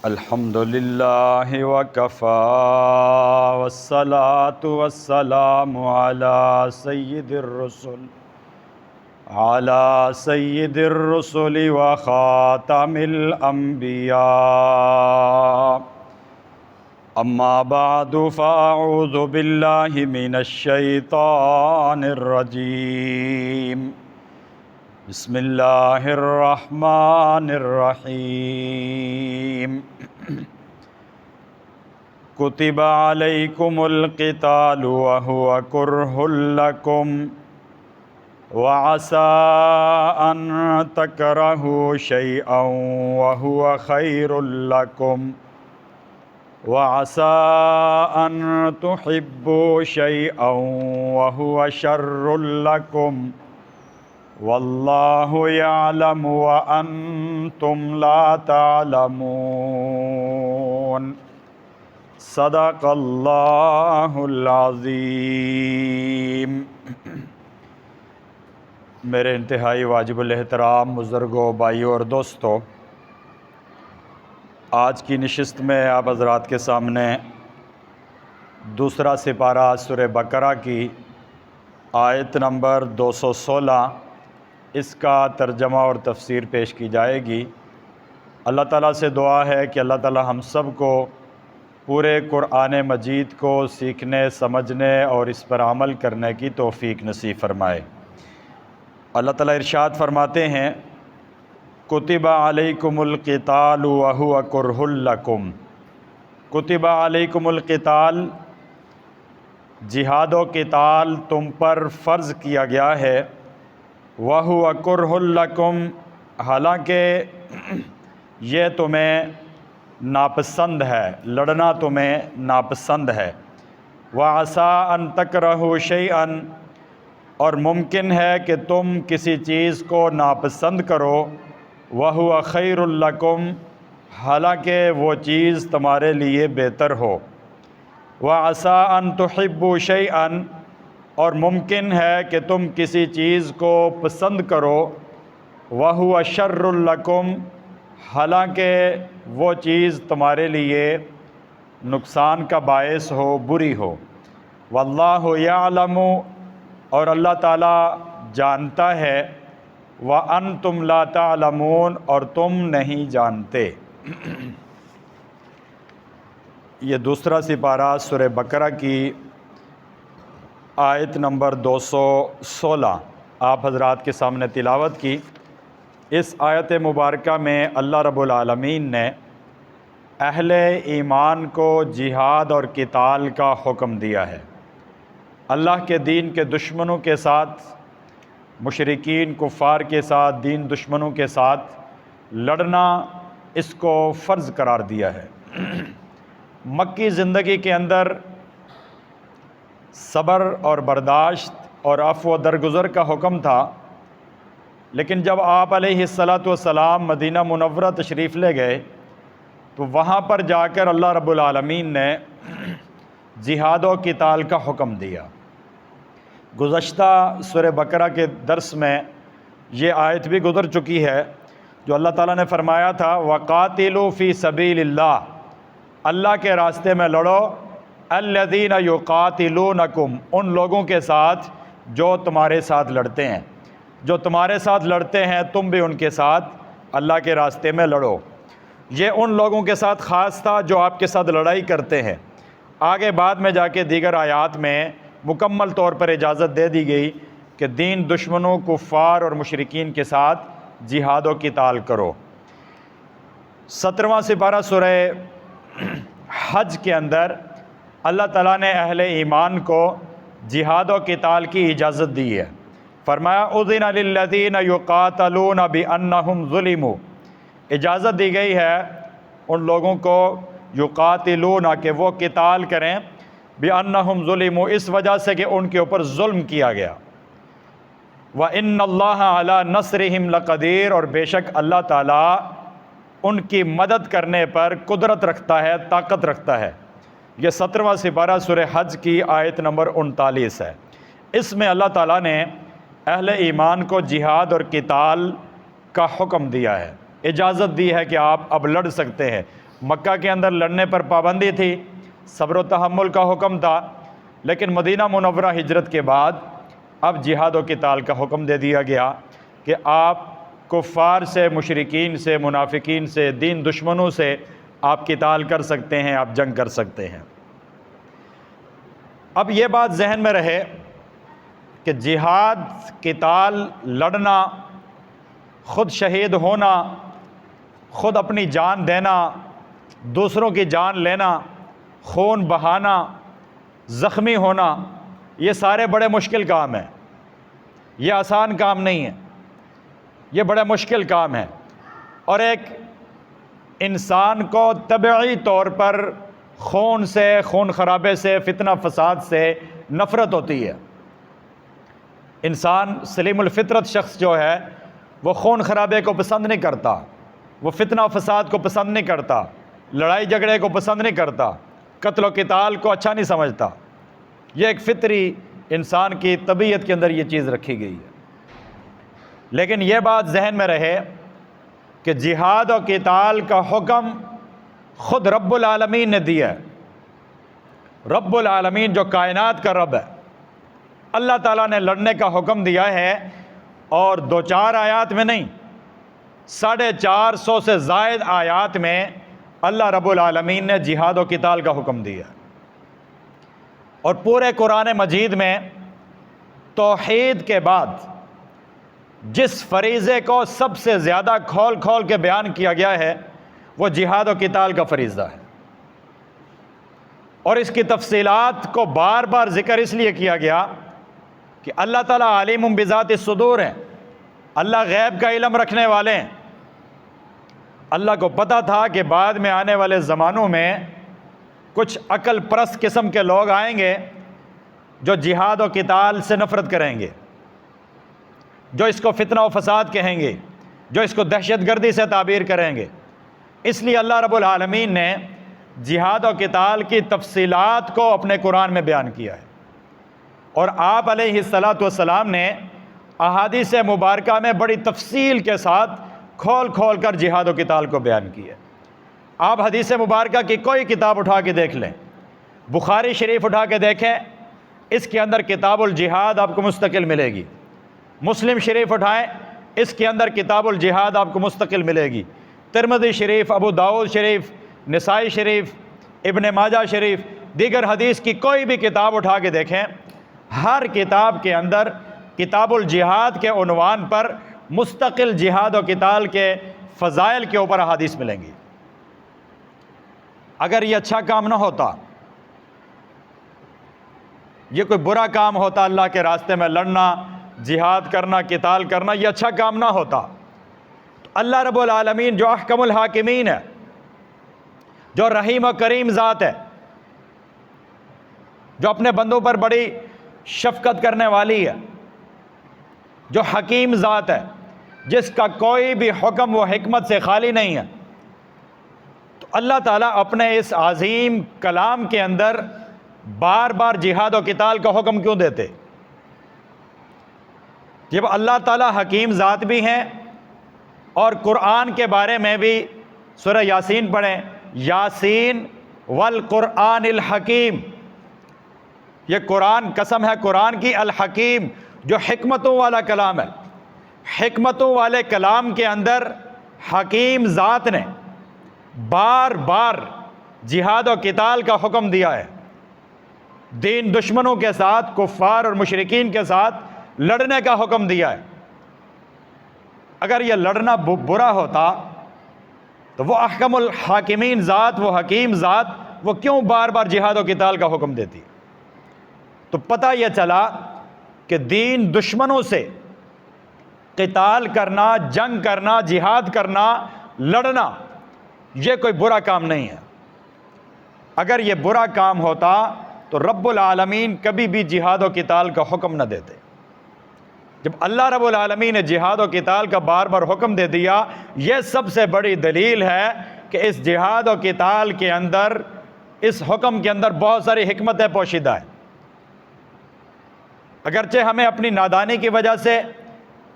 الحمد للہ وکفی والصلاة والسلام علی سید الرسل وخاتم الانبیاء اما بعد فاعوذ باللہ من الشیطان الرجیم بسم اللہ الرحمن الرحیم کتب علیکم القتال وهو کرہ لکم وعسى أن تكرهوا شيئا وهو خير لكم وعسى أن تحبوا شيئا وهو شر لكم والله يعلم وأنتم لا تعلمون صدق اللہ العظیم۔ میرے انتہائی واجب الاحترام بزرگوں، بھائیوں اور دوستوں، آج کی نشست میں آپ حضرات کے سامنے دوسرا سپارہ سورہ بقرہ کی آیت نمبر 216 اس کا ترجمہ اور تفسیر پیش کی جائے گی۔ اللہ تعالیٰ سے دعا ہے کہ اللہ تعالیٰ ہم سب کو پورے قرآن مجید کو سیکھنے، سمجھنے اور اس پر عمل کرنے کی توفیق نصیب فرمائے۔ اللہ تعالیٰ ارشاد فرماتے ہیں، کتب علیکم القتال وہو کرہ لکم۔ کتب علیکم القتال، جہاد و قتال تم پر فرض کیا گیا ہے، وہو کرہ لکم، حالانکہ یہ تمہیں ناپسند ہے، لڑنا تمہیں ناپسند ہے۔ وعسیٰ ان تکرہوا شیئا، اور ممکن ہے کہ تم کسی چیز کو ناپسند کرو، وَهُوَ خَيْرٌ لَكُمْ، حالانکہ وہ چیز تمہارے لیے بہتر ہو۔ وَعَسَىٰ أَن تُحِبُّوا شَيْئًا، اور ممکن ہے کہ تم کسی چیز کو پسند کرو، وَهُوَ شَرٌّ لَكُمْ، حالانکہ وہ چیز تمہارے لیے نقصان کا باعث ہو، بری ہو۔ وَاللَّهُ يَعْلَمُ، اور اللہ تعالیٰ جانتا ہے، وَأَنْتُمْ لَا تَعْلَمُونَ، اور تم نہیں جانتے۔ یہ دوسرا سپارہ سورہ بقرہ کی آیت نمبر 216 آپ حضرات کے سامنے تلاوت کی۔ اس آیت مبارکہ میں اللہ رب العالمین نے اہل ایمان کو جہاد اور قتال کا حکم دیا ہے۔ اللہ کے دین کے دشمنوں کے ساتھ، مشرکین کفار کے ساتھ، دین دشمنوں کے ساتھ لڑنا اس کو فرض قرار دیا ہے۔ مکی زندگی کے اندر صبر اور برداشت اور عفو و درگزر کا حکم تھا، لیکن جب آپ علیہ السلام مدینہ منورہ تشریف لے گئے تو وہاں پر جا کر اللہ رب العالمین نے جہاد و قتال کا حکم دیا۔ گزشتہ سورہ بقرہ کے درس میں یہ آیت بھی گزر چکی ہے، جو اللہ تعالیٰ نے فرمایا تھا، وَقَاتِلُوا فِي سَبِيلِ اللَّهِ، اللہ کے راستے میں لڑو، الَّذِينَ يُقَاتِلُونَكُمْ، ان لوگوں کے ساتھ جو تمہارے ساتھ لڑتے ہیں، جو تمہارے ساتھ لڑتے ہیں تم بھی ان کے ساتھ اللہ کے راستے میں لڑو۔ یہ ان لوگوں کے ساتھ خاص تھا جو آپ کے ساتھ لڑائی کرتے ہیں۔ آگے بعد میں جا کے دیگر آیات میں مکمل طور پر اجازت دے دی گئی کہ دین دشمنوں، کفار اور مشرکین کے ساتھ جہاد و قتال کرو۔ 17واں سپارہ سورہ حج کے اندر اللہ تعالیٰ نے اہل ایمان کو جہاد و قتال کی اجازت دی ہے۔ فرمایا، اذن للذین یقاتلون بانہم ظلموا، اجازت دی گئی ہے ان لوگوں کو یقاتلون کہ وہ قتال کریں، بانہم ظلموا، اس وجہ سے کہ ان کے اوپر ظلم کیا گیا۔ وَإِنَّ اللَّهَ عَلَى نَصْرِهِمْ لَقَدِيرٌ، اور بے شک اللہ تعالیٰ ان کی مدد کرنے پر قدرت رکھتا ہے، طاقت رکھتا ہے۔ یہ 17واں سپارہ سورہ حج کی آیت نمبر 39 ہے۔ اس میں اللہ تعالیٰ نے اہل ایمان کو جہاد اور قتال کا حکم دیا ہے، اجازت دی ہے کہ آپ اب لڑ سکتے ہیں۔ مکہ کے اندر لڑنے پر پابندی تھی، صبر و تحمل کا حکم تھا، لیکن مدینہ منورہ ہجرت کے بعد اب جہاد و قتال کا حکم دے دیا گیا کہ آپ کفار سے، مشرکین سے، منافقین سے، دین دشمنوں سے آپ قتال کر سکتے ہیں، آپ جنگ کر سکتے ہیں۔ اب یہ بات ذہن میں رہے کہ جہاد، قتال، لڑنا، خود شہید ہونا، خود اپنی جان دینا، دوسروں کی جان لینا، خون بہانا، زخمی ہونا، یہ سارے بڑے مشکل کام ہیں، یہ آسان کام نہیں ہے، یہ بڑے مشکل کام ہے، اور ایک انسان کو طبعی طور پر خون سے، خون خرابے سے، فتنہ فساد سے نفرت ہوتی ہے۔ انسان سلیم الفطرت شخص جو ہے وہ خون خرابے کو پسند نہیں کرتا، وہ فتنہ و فساد کو پسند نہیں کرتا، لڑائی جھگڑے کو پسند نہیں کرتا، قتل و قتال کو اچھا نہیں سمجھتا۔ یہ ایک فطری انسان کی طبیعت کے اندر یہ چیز رکھی گئی ہے۔ لیکن یہ بات ذہن میں رہے کہ جہاد و قتال کا حکم خود رب العالمین نے دیا ہے۔ رب العالمین جو کائنات کا رب ہے، اللہ تعالیٰ نے لڑنے کا حکم دیا ہے، اور 2-4 آیات میں نہیں، 450 سے زائد آیات میں اللہ رب العالمین نے جہاد و قتال کا حکم دیا۔ اور پورے قرآن مجید میں توحید کے بعد جس فریضے کو سب سے زیادہ کھول کھول کے بیان کیا گیا ہے وہ جہاد و قتال کا فریضہ ہے، اور اس کی تفصیلات کو بار بار ذکر اس لیے کیا گیا کہ اللہ تعالیٰ عالم بذات الصدور ہیں، اللہ غیب کا علم رکھنے والے ہیں۔ اللہ کو پتہ تھا کہ بعد میں آنے والے زمانوں میں کچھ عقل پرست قسم کے لوگ آئیں گے جو جہاد و قتال سے نفرت کریں گے، جو اس کو فتنہ و فساد کہیں گے، جو اس کو دہشت گردی سے تعبیر کریں گے۔ اس لیے اللہ رب العالمین نے جہاد و قتال کی تفصیلات کو اپنے قرآن میں بیان کیا ہے، اور آپ علیہ السلام نے احادیث مبارکہ میں بڑی تفصیل کے ساتھ کھول کھول کر جہاد و قتال کو بیان کیا ہے۔ آپ حدیث مبارکہ کی کوئی کتاب اٹھا کے دیکھ لیں، بخاری شریف اٹھا کے دیکھیں، اس کے اندر کتاب الجہاد آپ کو مستقل ملے گی۔ مسلم شریف اٹھائیں، اس کے اندر کتاب الجہاد آپ کو مستقل ملے گی۔ ترمذی شریف، ابو داؤد شریف، نسائی شریف، ابن ماجہ شریف، دیگر حدیث کی کوئی بھی کتاب اٹھا کے دیکھیں، ہر کتاب کے اندر کتاب الجہاد کے عنوان پر مستقل جہاد و قتال کے فضائل کے اوپر احادیث ملیں گی۔ اگر یہ اچھا کام نہ ہوتا، یہ کوئی برا کام ہوتا، اللہ کے راستے میں لڑنا، جہاد کرنا، قتال کرنا، یہ اچھا کام نہ ہوتا، تو اللہ رب العالمین جو احکم الحاکمین ہے، جو رحیم و کریم ذات ہے، جو اپنے بندوں پر بڑی شفقت کرنے والی ہے، جو حکیم ذات ہے، جس کا کوئی بھی حکم و حکمت سے خالی نہیں ہے، تو اللہ تعالیٰ اپنے اس عظیم کلام کے اندر بار بار جہاد و قتال کا حکم کیوں دیتے؟ جب اللہ تعالیٰ حکیم ذات بھی ہیں، اور قرآن کے بارے میں بھی سورہ یاسین پڑھیں، یاسین والقرآن الحکیم، یہ قرآن قسم ہے قرآن کی، الحکیم جو حکمتوں والا کلام ہے۔ حکمتوں والے کلام کے اندر حکیم ذات نے بار بار جہاد و قتال کا حکم دیا ہے، دین دشمنوں کے ساتھ، کفار اور مشرکین کے ساتھ لڑنے کا حکم دیا ہے۔ اگر یہ لڑنا برا ہوتا تو وہ احکم الحاکمین ذات، وہ حکیم ذات، وہ کیوں بار بار جہاد و قتال کا حکم دیتی؟ تو پتہ یہ چلا کہ دین دشمنوں سے قتال کرنا، جنگ کرنا، جہاد کرنا، لڑنا، یہ کوئی برا کام نہیں ہے۔ اگر یہ برا کام ہوتا تو رب العالمین کبھی بھی جہاد و قتال کا حکم نہ دیتے۔ جب اللہ رب العالمین نے جہاد و قتال کا بار بار حکم دے دیا، یہ سب سے بڑی دلیل ہے کہ اس جہاد و قتال کے اندر، اس حکم کے اندر بہت ساری حکمتیں پوشیدہ ہیں۔ اگرچہ ہمیں اپنی نادانی کی وجہ سے،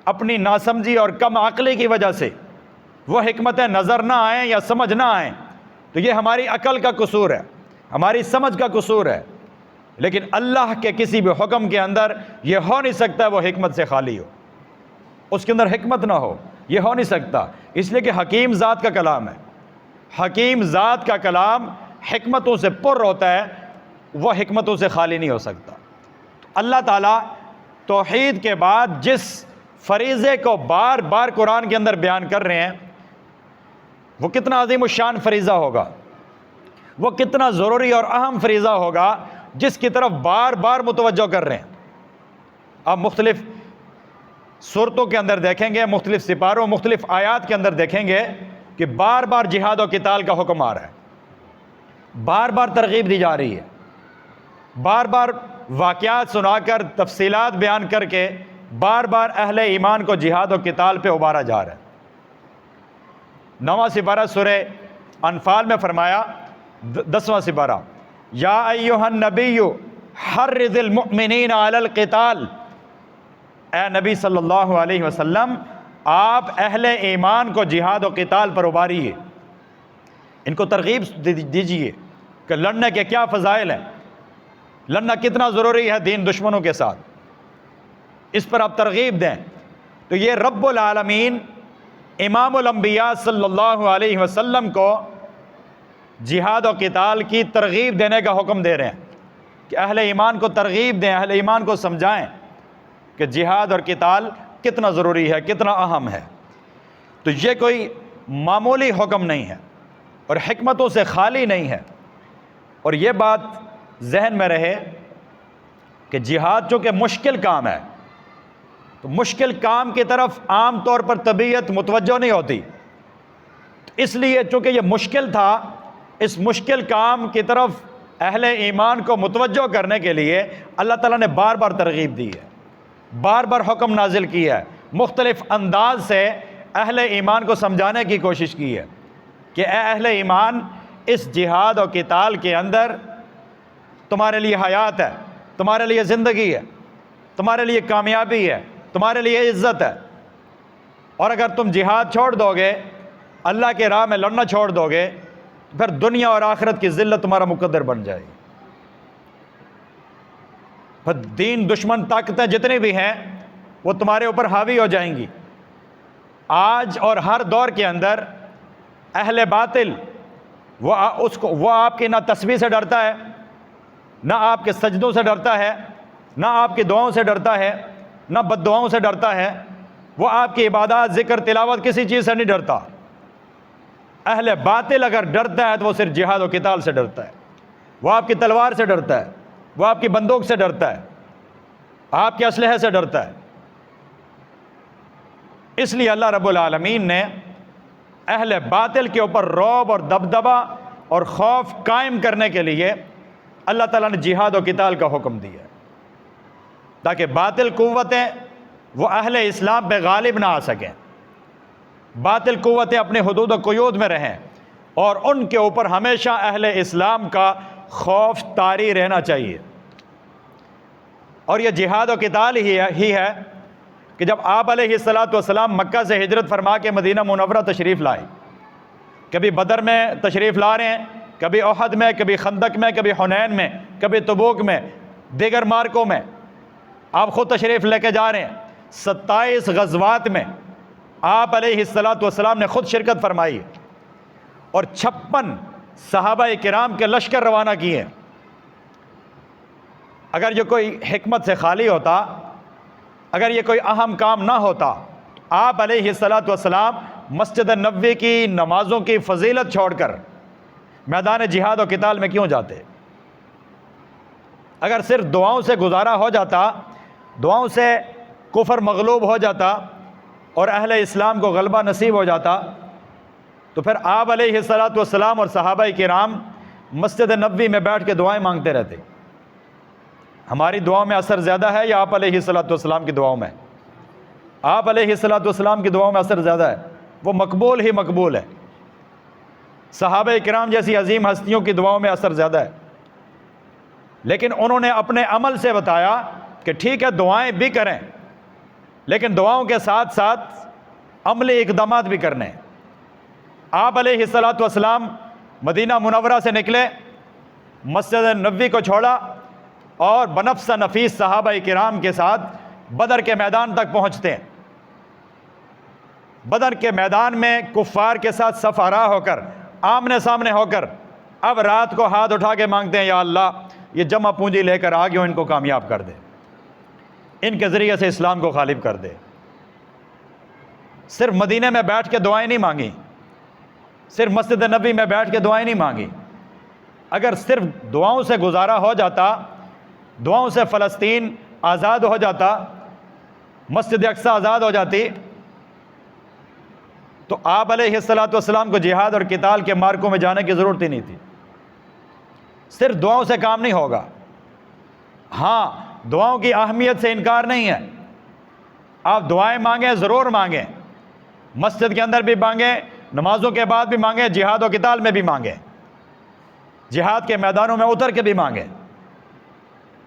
اپنی ناسمجھی اور کم عقلی کی وجہ سے وہ حکمتیں نظر نہ آئیں یا سمجھ نہ آئیں، تو یہ ہماری عقل کا قصور ہے، ہماری سمجھ کا قصور ہے، لیکن اللہ کے کسی بھی حکم کے اندر یہ ہو نہیں سکتا وہ حکمت سے خالی ہو، اس کے اندر حکمت نہ ہو، یہ ہو نہیں سکتا، اس لیے کہ حکیم ذات کا کلام ہے، حکیم ذات کا کلام حکمتوں سے پر ہوتا ہے، وہ حکمتوں سے خالی نہیں ہو سکتا۔ اللہ تعالیٰ توحید کے بعد جس فریضے کو بار بار قرآن کے اندر بیان کر رہے ہیں وہ کتنا عظیم الشان فریضہ ہوگا، وہ کتنا ضروری اور اہم فریضہ ہوگا جس کی طرف بار بار متوجہ کر رہے ہیں۔ آپ مختلف صورتوں کے اندر دیکھیں گے، مختلف سپاروں، مختلف آیات کے اندر دیکھیں گے کہ بار بار جہاد و قتال کا حکم آ رہا ہے، بار بار ترغیب دی جا رہی ہے، بار بار واقعات سنا کر تفصیلات بیان کر کے بار بار اہل ایمان کو جہاد و قتال پہ ابھارا جا رہا ہے۔ 9واں سپارہ سورہ انفال میں فرمایا، 10واں سپارہ، یا ایھا النبی حرض المؤمنین علی القتال، اے نبی صلی اللہ علیہ وسلم آپ اہل ایمان کو جہاد و قتال پر ابھاریے، ان کو ترغیب دیجیے کہ لڑنے کے کیا فضائل ہیں، لڑنا کتنا ضروری ہے دین دشمنوں کے ساتھ، اس پر آپ ترغیب دیں۔ تو یہ رب العالمین امام الانبیاء صلی اللہ علیہ وسلم کو جہاد و قتال کی ترغیب دینے کا حکم دے رہے ہیں کہ اہل ایمان کو ترغیب دیں، اہل ایمان کو سمجھائیں کہ جہاد اور قتال کتنا ضروری ہے، کتنا اہم ہے۔ تو یہ کوئی معمولی حکم نہیں ہے اور حکمتوں سے خالی نہیں ہے، اور یہ بات ذہن میں رہے کہ جہاد چونکہ مشکل کام ہے تو مشکل کام کی طرف عام طور پر طبیعت متوجہ نہیں ہوتی، تو اس لیے چونکہ یہ مشکل تھا، اس مشکل کام کی طرف اہل ایمان کو متوجہ کرنے کے لیے اللہ تعالیٰ نے بار بار ترغیب دی ہے، بار بار حکم نازل کیا ہے، مختلف انداز سے اہل ایمان کو سمجھانے کی کوشش کی ہے کہ اے اہل ایمان، اس جہاد و قتال کے اندر تمہارے لیے حیات ہے، تمہارے لیے زندگی ہے، تمہارے لیے کامیابی ہے، تمہارے لیے عزت ہے، اور اگر تم جہاد چھوڑ دو گے، اللہ کے راہ میں لڑنا چھوڑ دو گے، پھر دنیا اور آخرت کی ذلت تمہارا مقدر بن جائے گی، پھر دین دشمن طاقتیں جتنی بھی ہیں وہ تمہارے اوپر حاوی ہو جائیں گی۔ آج اور ہر دور کے اندر اہل باطل وہ آپ کی نہ تسبیح سے ڈرتا ہے، نہ آپ کے سجدوں سے ڈرتا ہے، نہ آپ کی دعاؤں سے ڈرتا ہے، نہ بد دعاؤں سے ڈرتا ہے، وہ آپ کی عبادات، ذکر، تلاوت کسی چیز سے نہیں ڈرتا۔ اہل باطل اگر ڈرتا ہے تو وہ صرف جہاد و قتال سے ڈرتا ہے، وہ آپ کی تلوار سے ڈرتا ہے، وہ آپ کی بندوق سے ڈرتا ہے، آپ کے اسلحے سے ڈرتا ہے۔ اس لیے اللہ رب العالمین نے اہل باطل کے اوپر رعب اور دبدبہ اور خوف قائم کرنے کے لیے اللہ تعالیٰ نے جہاد و قتال کا حکم دیا ہے، تاکہ باطل قوتیں وہ اہل اسلام پہ غالب نہ آ سکیں، باطل قوتیں اپنے حدود و قیود میں رہیں، اور ان کے اوپر ہمیشہ اہل اسلام کا خوف طاری رہنا چاہیے۔ اور یہ جہاد و قتال ہی ہے کہ جب آپ علیہ السلام مکہ سے ہجرت فرما کے مدینہ منورہ تشریف لائے، کبھی بدر میں تشریف لا رہے ہیں، کبھی احد میں، کبھی خندق میں، کبھی حنین میں، کبھی تبوک میں، دیگر مارکوں میں آپ خود تشریف لے کے جا رہے ہیں۔ 27 غزوات میں آپ علیہ السلام نے خود شرکت فرمائی اور 56 صحابہ کرام کے لشکر روانہ کیے۔ اگر یہ کوئی حکمت سے خالی ہوتا، اگر یہ کوئی اہم کام نہ ہوتا، آپ علیہ السلام مسجد نبوی کی نمازوں کی فضیلت چھوڑ کر میدان جہاد و قتال میں کیوں جاتے؟ اگر صرف دعاؤں سے گزارا ہو جاتا، دعاؤں سے کفر مغلوب ہو جاتا اور اہل اسلام کو غلبہ نصیب ہو جاتا، تو پھر آپ علیہ السلام اور صحابہ کرام مسجد نبوی میں بیٹھ کے دعائیں مانگتے رہتے۔ ہماری دعاؤں میں اثر زیادہ ہے یا آپ علیہ السلام کی دعاؤں میں؟ آپ علیہ السلام کی دعاؤں میں اثر زیادہ ہے، وہ مقبول ہی مقبول ہے۔ صحابہ کرام جیسی عظیم ہستیوں کی دعاؤں میں اثر زیادہ ہے، لیکن انہوں نے اپنے عمل سے بتایا کہ ٹھیک ہے دعائیں بھی کریں، لیکن دعاؤں کے ساتھ ساتھ عملی اقدامات بھی کرنے۔ آپ علیہ السلام مدینہ منورہ سے نکلے، مسجد نبوی کو چھوڑا اور بنفس نفیس صحابہ کرام کے ساتھ بدر کے میدان تک پہنچتے ہیں۔ بدر کے میدان میں کفار کے ساتھ صف آرا ہو کر، آمنے سامنے ہو کر، اب رات کو ہاتھ اٹھا کے مانگتے ہیں، یا اللہ یہ جمع پونجی لے کر آگے ان کو کامیاب کر دے، ان کے ذریعے سے اسلام کو غالب کر دے۔ صرف مدینے میں بیٹھ کے دعائیں نہیں مانگی، صرف مسجد نبوی میں بیٹھ کے دعائیں نہیں مانگی۔ اگر صرف دعاؤں سے گزارا ہو جاتا، دعاؤں سے فلسطین آزاد ہو جاتا، مسجد اقصی آزاد ہو جاتی، تو آپ علیہ الصلوۃ والسلام کو جہاد اور قتال کے مارکوں میں جانے کی ضرورت ہی نہیں تھی۔ صرف دعاؤں سے کام نہیں ہوگا۔ ہاں، دعاؤں کی اہمیت سے انکار نہیں ہے، آپ دعائیں مانگیں، ضرور مانگیں، مسجد کے اندر بھی مانگیں، نمازوں کے بعد بھی مانگیں، جہاد و قتال میں بھی مانگیں، جہاد کے میدانوں میں اتر کے بھی مانگیں،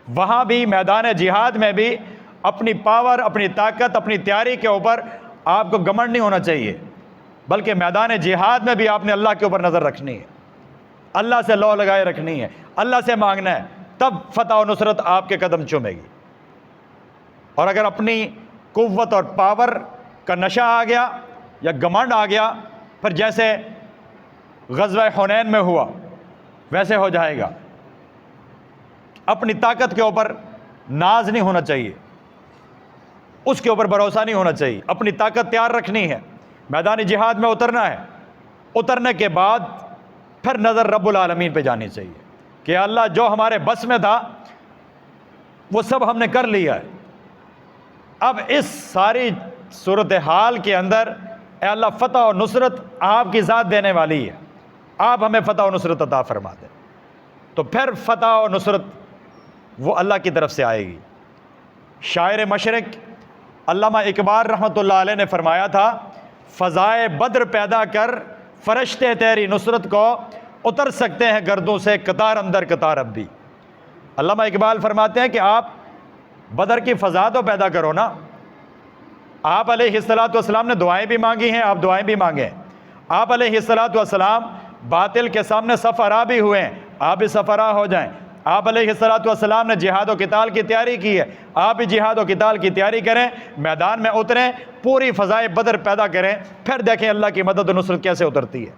وہاں بھی میدان جہاد میں بھی اپنی پاور، اپنی طاقت، اپنی تیاری کے اوپر آپ کو گھمنڈ نہیں ہونا چاہیے، بلکہ میدان جہاد میں بھی آپ نے اللہ کے اوپر نظر رکھنی ہے، اللہ سے لو لگائے رکھنی ہے، اللہ سے مانگنا ہے، تب فتح و نصرت آپ کے قدم چومے گی۔ اور اگر اپنی قوت اور پاور کا نشہ آ گیا یا گھمنڈ آ گیا، پھر جیسے غزوہ حنین میں ہوا ویسے ہو جائے گا۔ اپنی طاقت کے اوپر ناز نہیں ہونا چاہیے، اس کے اوپر بھروسہ نہیں ہونا چاہیے، اپنی طاقت تیار رکھنی ہے، میدان جہاد میں اترنا ہے، اترنے کے بعد پھر نظر رب العالمین پہ جانی چاہیے کہ اللہ جو ہمارے بس میں تھا وہ سب ہم نے کر لیا ہے، اب اس ساری صورتحال کے اندر اے اللہ فتح و نصرت آپ کی ذات دینے والی ہے، آپ ہمیں فتح و نصرت عطا فرما دیں، تو پھر فتح و نصرت وہ اللہ کی طرف سے آئے گی۔ شاعر مشرق علامہ اقبال رحمۃ اللہ علیہ نے فرمایا تھا، فضائے بدر پیدا کر فرشتے تیری نصرت کو اتر سکتے ہیں گردوں سے قطار اندر قطار اب بھی۔ علامہ اقبال فرماتے ہیں کہ آپ بدر کی فضا تو پیدا کرو نا، آپ علیہ الصلوۃ والسلام نے دعائیں بھی مانگی ہیں، آپ دعائیں بھی مانگیں، آپ علیہ الصلوۃ والسلام باطل کے سامنے صف آرا بھی ہوئے ہیں، آپ بھی صف آرا ہو جائیں، آپ علیہ الصلوۃ والسلام نے جہاد و قتال کی تیاری کی ہے، آپ بھی جہاد و قتال کی تیاری کریں، میدان میں اتریں، پوری فضائے بدر پیدا کریں، پھر دیکھیں اللہ کی مدد و نصرت کیسے اترتی ہے۔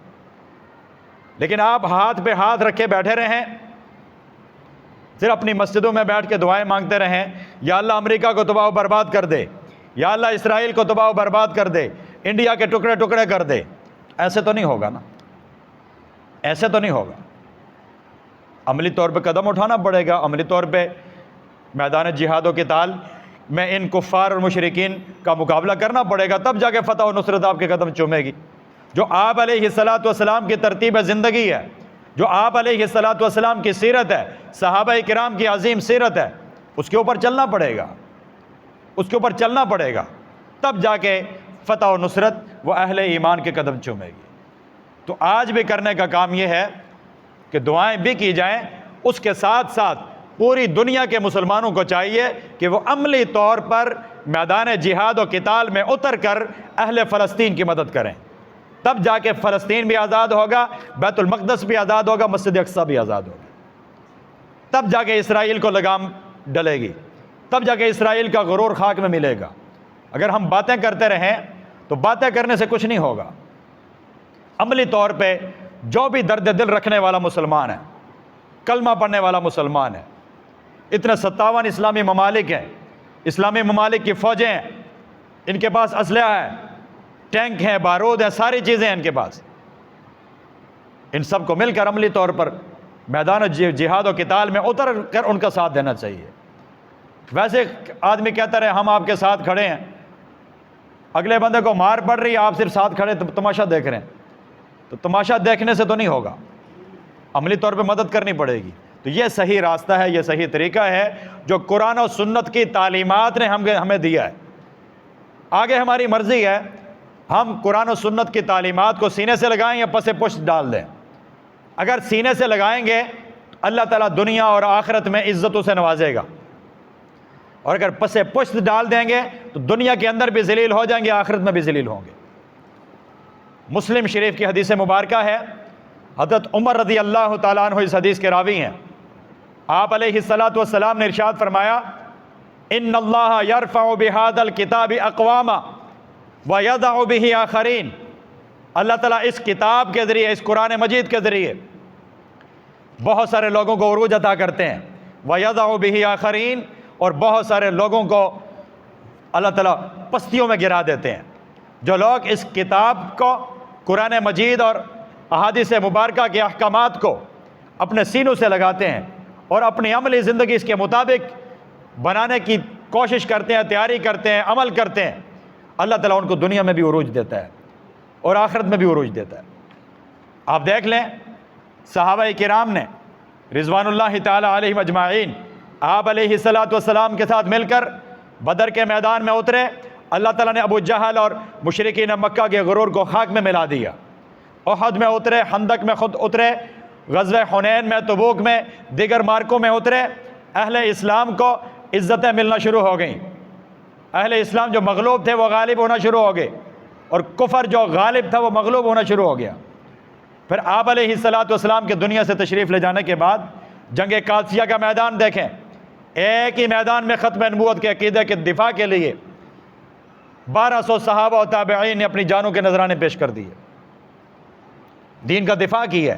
لیکن آپ ہاتھ پہ ہاتھ رکھے بیٹھے رہیں، صرف اپنی مسجدوں میں بیٹھ کے دعائیں مانگتے رہیں، یا اللہ امریکہ کو تباہ و برباد کر دے، یا اللہ اسرائیل کو تباہ و برباد کر دے، انڈیا کے ٹکڑے ٹکڑے کر دے، ایسے تو نہیں ہوگا نا، ایسے تو نہیں ہوگا۔ عملی طور پہ قدم اٹھانا پڑے گا، عملی طور پہ میدان جہاد و قتال میں ان کفار اور مشرکین کا مقابلہ کرنا پڑے گا، تب جا کے فتح و نصرت آپ کے قدم چومے گی۔ جو آپ علیہ الصلوۃ والسلام کی ترتیب زندگی ہے، جو آپ علیہ الصلوۃ والسلام کی سیرت ہے، صحابہ کرام کی عظیم سیرت ہے، اس کے اوپر چلنا پڑے گا، اس کے اوپر چلنا پڑے گا، تب جا کے فتح و نصرت وہ اہل ایمان کے قدم چومے گی۔ تو آج بھی کرنے کا کام یہ ہے کہ دعائیں بھی کی جائیں، اس کے ساتھ ساتھ پوری دنیا کے مسلمانوں کو چاہیے کہ وہ عملی طور پر میدان جہاد و قتال میں اتر کر اہل فلسطین کی مدد کریں، تب جا کے فلسطین بھی آزاد ہوگا، بیت المقدس بھی آزاد ہوگا، مسجد اقصی بھی آزاد ہوگا، تب جا کے اسرائیل کو لگام ڈلے گی، تب جا کے اسرائیل کا غرور خاک میں ملے گا۔ اگر ہم باتیں کرتے رہیں تو باتیں کرنے سے کچھ نہیں ہوگا، عملی طور پہ جو بھی درد دل رکھنے والا مسلمان ہے، کلمہ پڑھنے والا مسلمان ہے، اتنے 57 اسلامی ممالک ہیں، اسلامی ممالک کی فوجیں ہیں، ان کے پاس اسلحہ ہے، ٹینک ہیں، بارود ہیں، ساری چیزیں ہیں ان کے پاس، ان سب کو مل کر عملی طور پر میدان جہاد و قتال میں اتر کر ان کا ساتھ دینا چاہیے۔ ویسے آدمی کہتا رہے ہم آپ کے ساتھ کھڑے ہیں، اگلے بندے کو مار پڑ رہی ہے، آپ صرف ساتھ کھڑے تماشا دیکھ رہے ہیں، تو تماشا دیکھنے سے تو نہیں ہوگا، عملی طور پہ مدد کرنی پڑے گی۔ تو یہ صحیح راستہ ہے، یہ صحیح طریقہ ہے جو قرآن و سنت کی تعلیمات نے ہمیں دیا ہے۔ آگے ہماری مرضی ہے، ہم قرآن و سنت کی تعلیمات کو سینے سے لگائیں یا پس پشت ڈال دیں۔ اگر سینے سے لگائیں گے تو اللہ تعالیٰ دنیا اور آخرت میں عزتوں سے نوازے گا، اور اگر پس پشت ڈال دیں گے تو دنیا کے اندر بھی ذلیل ہو جائیں گے، آخرت میں بھی ذلیل ہوں گے۔ مسلم شریف کی حدیث مبارکہ ہے، حضرت عمر رضی اللہ تعالیٰ عنہ اس حدیث کے راوی ہیں۔ آپ علیہ الصلاۃ والسلام نے ارشاد فرمایا ان اللہ یرفع بہذا الکتاب اقواما ویضع بہ آخرین، اللہ تعالیٰ اس کتاب کے ذریعے، اس قرآن مجید کے ذریعے بہت سارے لوگوں کو عروج عطا کرتے ہیں، ویضع بہ آخرین، اور بہت سارے لوگوں کو اللہ تعالیٰ پستیوں میں گرا دیتے ہیں۔ جو لوگ اس کتاب کو، قرآن مجید اور احادیث مبارکہ کے احکامات کو اپنے سینوں سے لگاتے ہیں اور اپنی عملی زندگی اس کے مطابق بنانے کی کوشش کرتے ہیں، تیاری کرتے ہیں، عمل کرتے ہیں، اللہ تعالیٰ ان کو دنیا میں بھی عروج دیتا ہے اور آخرت میں بھی عروج دیتا ہے۔ آپ دیکھ لیں صحابہ کرام نے رضوان اللہ تعالیٰ علیہم اجمعین آپ علیہ الصلاۃ والسلام کے ساتھ مل کر بدر کے میدان میں اترے، اللہ تعالیٰ نے ابو جہل اور مشرکین مکہ کے غرور کو خاک میں ملا دیا۔ احد میں اترے، خندق میں خود اترے، غزوہ حنین میں، تبوک میں، دیگر مارکوں میں اترے، اہل اسلام کو عزتیں ملنا شروع ہو گئیں۔ اہل اسلام جو مغلوب تھے وہ غالب ہونا شروع ہو گئے، اور کفر جو غالب تھا وہ مغلوب ہونا شروع ہو گیا۔ پھر آپ علیہ الصلاۃ والسلام کے دنیا سے تشریف لے جانے کے بعد جنگ قادسیہ کا میدان دیکھیں، ایک ہی میدان میں ختم نبوت کے عقیدے کے دفاع کے لیے 1200 صحابہ و تابعین نے اپنی جانوں کے نذرانے پیش کر دیے، دین کا دفاع کی ہے،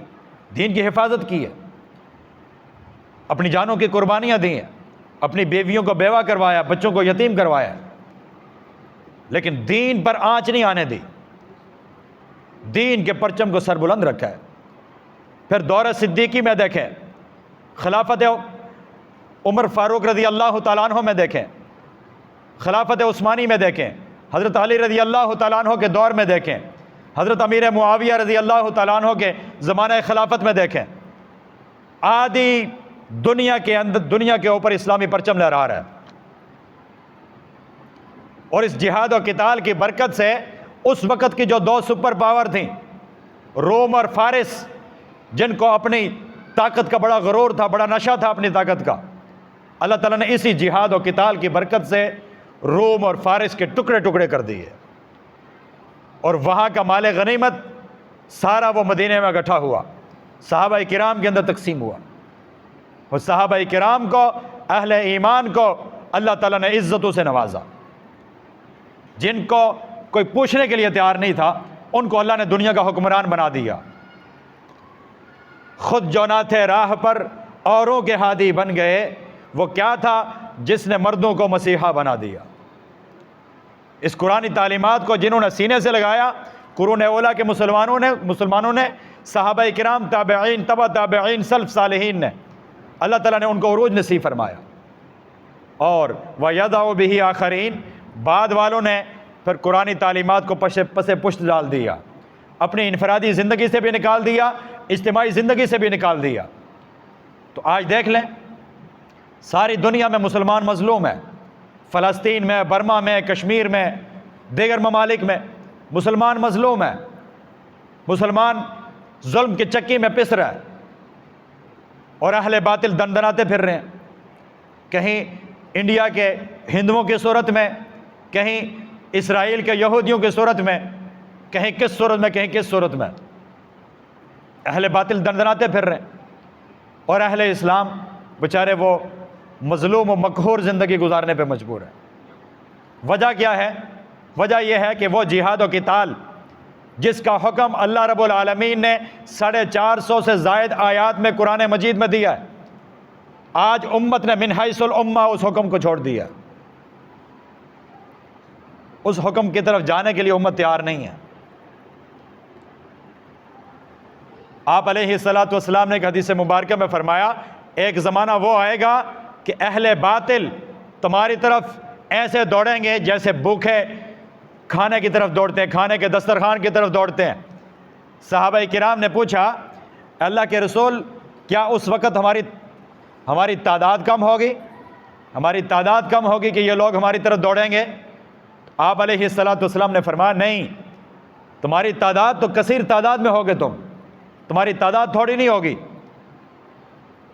دین کی حفاظت کی ہے، اپنی جانوں کی قربانیاں دی ہیں، اپنی بیویوں کو بیوہ کروایا، بچوں کو یتیم کروایا، لیکن دین پر آنچ نہیں آنے دی، دین کے پرچم کو سر بلند رکھا ہے۔ پھر دور صدیقی میں دیکھیں، خلافت عمر فاروق رضی اللہ تعالیٰ عنہ میں دیکھیں، خلافت عثمانی میں دیکھیں، حضرت علی رضی اللہ تعالیٰ عنہ کے دور میں دیکھیں، حضرت امیر معاویہ رضی اللہ تعالیٰ عنہ کے زمانہ خلافت میں دیکھیں، آدھی دنیا کے اندر، دنیا کے اوپر اسلامی پرچم لہرا رہا ہے۔ اور اس جہاد و قتال کی برکت سے اس وقت کی جو دو سپر پاور تھیں، روم اور فارس، جن کو اپنی طاقت کا بڑا غرور تھا، بڑا نشہ تھا اپنی طاقت کا، اللہ تعالیٰ نے اسی جہاد و قتال کی برکت سے روم اور فارس کے ٹکڑے ٹکڑے کر دیے، اور وہاں کا مال غنیمت سارا وہ مدینے میں اکٹھا ہوا، صحابہ کرام کے اندر تقسیم ہوا، اور صحابہ کرام کو، اہل ایمان کو اللہ تعالیٰ نے عزتوں سے نوازا۔ جن کو کوئی پوچھنے کے لیے تیار نہیں تھا، ان کو اللہ نے دنیا کا حکمران بنا دیا۔ خود جو نہ تھے راہ پر اوروں کے ہادی بن گئے، وہ کیا تھا جس نے مردوں کو مسیحا بنا دیا۔ اس قرآنی تعلیمات کو جنہوں نے سینے سے لگایا، قرون اولیٰ کے مسلمانوں نے، صحابہ کرام، تابعین، تبع تابعین، سلف صالحین نے، اللہ تعالیٰ نے ان کو عروج نصیب فرمایا۔ اور وَيَضَعُ بِهِ آخَرِينَ، بعد والوں نے پھر قرآنی تعلیمات کو پس پشت ڈال دیا، اپنی انفرادی زندگی سے بھی نکال دیا، اجتماعی زندگی سے بھی نکال دیا۔ تو آج دیکھ لیں ساری دنیا میں مسلمان مظلوم ہے، فلسطین میں، برما میں، کشمیر میں، دیگر ممالک میں مسلمان مظلوم ہے، مسلمان ظلم کی چکی میں پس رہا ہے، اور اہل باطل دندناتے پھر رہے ہیں، کہیں انڈیا کے ہندوؤں کی صورت میں، کہیں اسرائیل کے یہودیوں کی صورت میں، کہیں کس صورت میں، کہیں کس صورت میں، اہل باطل دندناتے پھر رہے ہیں، اور اہل اسلام بیچارے وہ مظلوم و مقہور زندگی گزارنے پہ مجبور ہیں۔ وجہ کیا ہے؟ وجہ یہ ہے کہ وہ جہاد و قتال جس کا حکم اللہ رب العالمین نے 450 سے زائد آیات میں قرآن مجید میں دیا ہے، آج امت نے من حیث الامہ اس حکم کو چھوڑ دیا، اس حکم کی طرف جانے کے لیے امت تیار نہیں ہے۔ آپ علیہ الصلاۃ والسلام نے ایک حدیث مبارکہ میں فرمایا، ایک زمانہ وہ آئے گا کہ اہل باطل تمہاری طرف ایسے دوڑیں گے جیسے بھوکے کھانے کی طرف دوڑتے ہیں، کھانے کے دسترخوان کی طرف دوڑتے ہیں۔ صحابہ کرام نے پوچھا، اللہ کے رسول، کیا اس وقت ہماری تعداد کم ہوگی؟ ہماری تعداد کم ہوگی کہ یہ لوگ ہماری طرف دوڑیں گے؟ آپ علیہ الصلاۃ والسلام نے فرمایا، نہیں، تمہاری تعداد تو کثیر تعداد میں ہوگے، تمہاری تعداد تھوڑی نہیں ہوگی۔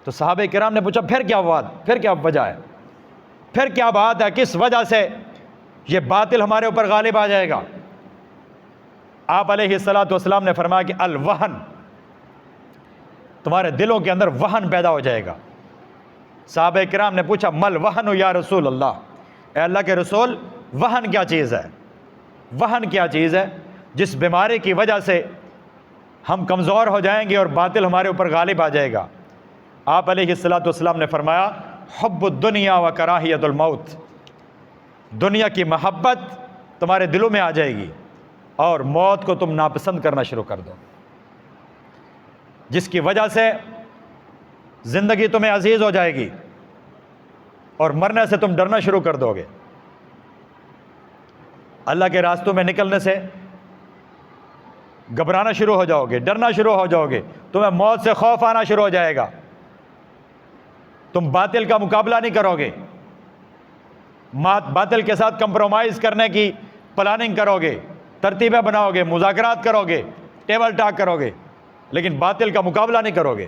تو صحابہ کرام نے پوچھا، پھر کیا وجہ ہے؟ پھر کیا بات ہے؟ کس وجہ سے یہ باطل ہمارے اوپر غالب آ جائے گا؟ آپ علیہ الصلاۃ والسلام نے فرمایا کہ الوہن، تمہارے دلوں کے اندر وہن پیدا ہو جائے گا۔ صحابہ کرام نے پوچھا مل وہن یا رسول اللہ، اے اللہ کے رسول وہن کیا چیز ہے؟ وہن کیا چیز ہے جس بیماری کی وجہ سے ہم کمزور ہو جائیں گے اور باطل ہمارے اوپر غالب آ جائے گا؟ آپ علیہ الصلوۃ والسلام نے فرمایا حب الدنیا و کراہیت الموت، دنیا کی محبت تمہارے دلوں میں آ جائے گی اور موت کو تم ناپسند کرنا شروع کر دو، جس کی وجہ سے زندگی تمہیں عزیز ہو جائے گی اور مرنے سے تم ڈرنا شروع کر دو گے۔ اللہ کے راستوں میں نکلنے سے گھبرانا شروع ہو جاؤ گے، ڈرنا شروع ہو جاؤ گے، تمہیں موت سے خوف آنا شروع ہو جائے گا، تم باطل کا مقابلہ نہیں کرو گے، باطل کے ساتھ کمپرومائز کرنے کی پلاننگ کرو گے، ترتیبیں بناؤ گے، مذاکرات کرو گے، ٹیبل ٹاک کرو گے، لیکن باطل کا مقابلہ نہیں کرو گے،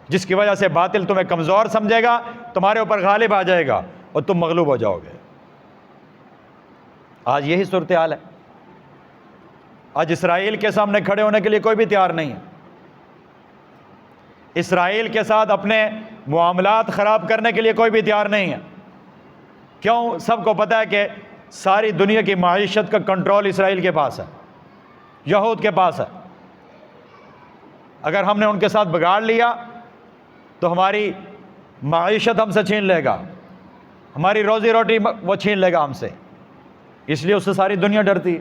جس کی وجہ سے باطل تمہیں کمزور سمجھے گا، تمہارے اوپر غالب آ جائے گا اور تم مغلوب ہو جاؤ گے۔ آج یہی صورتحال ہے۔ آج اسرائیل کے سامنے کھڑے ہونے کے لیے کوئی بھی تیار نہیں ہے۔ اسرائیل کے ساتھ اپنے معاملات خراب کرنے کے لیے کوئی بھی تیار نہیں ہے۔ کیوں؟ سب کو پتہ ہے کہ ساری دنیا کی معیشت کا کنٹرول اسرائیل کے پاس ہے، یہود کے پاس ہے۔ اگر ہم نے ان کے ساتھ بگاڑ لیا تو ہماری معیشت ہم سے چھین لے گا، ہماری روزی روٹی وہ چھین لے گا ہم سے، اس لیے اس سے ساری دنیا ڈرتی ہے۔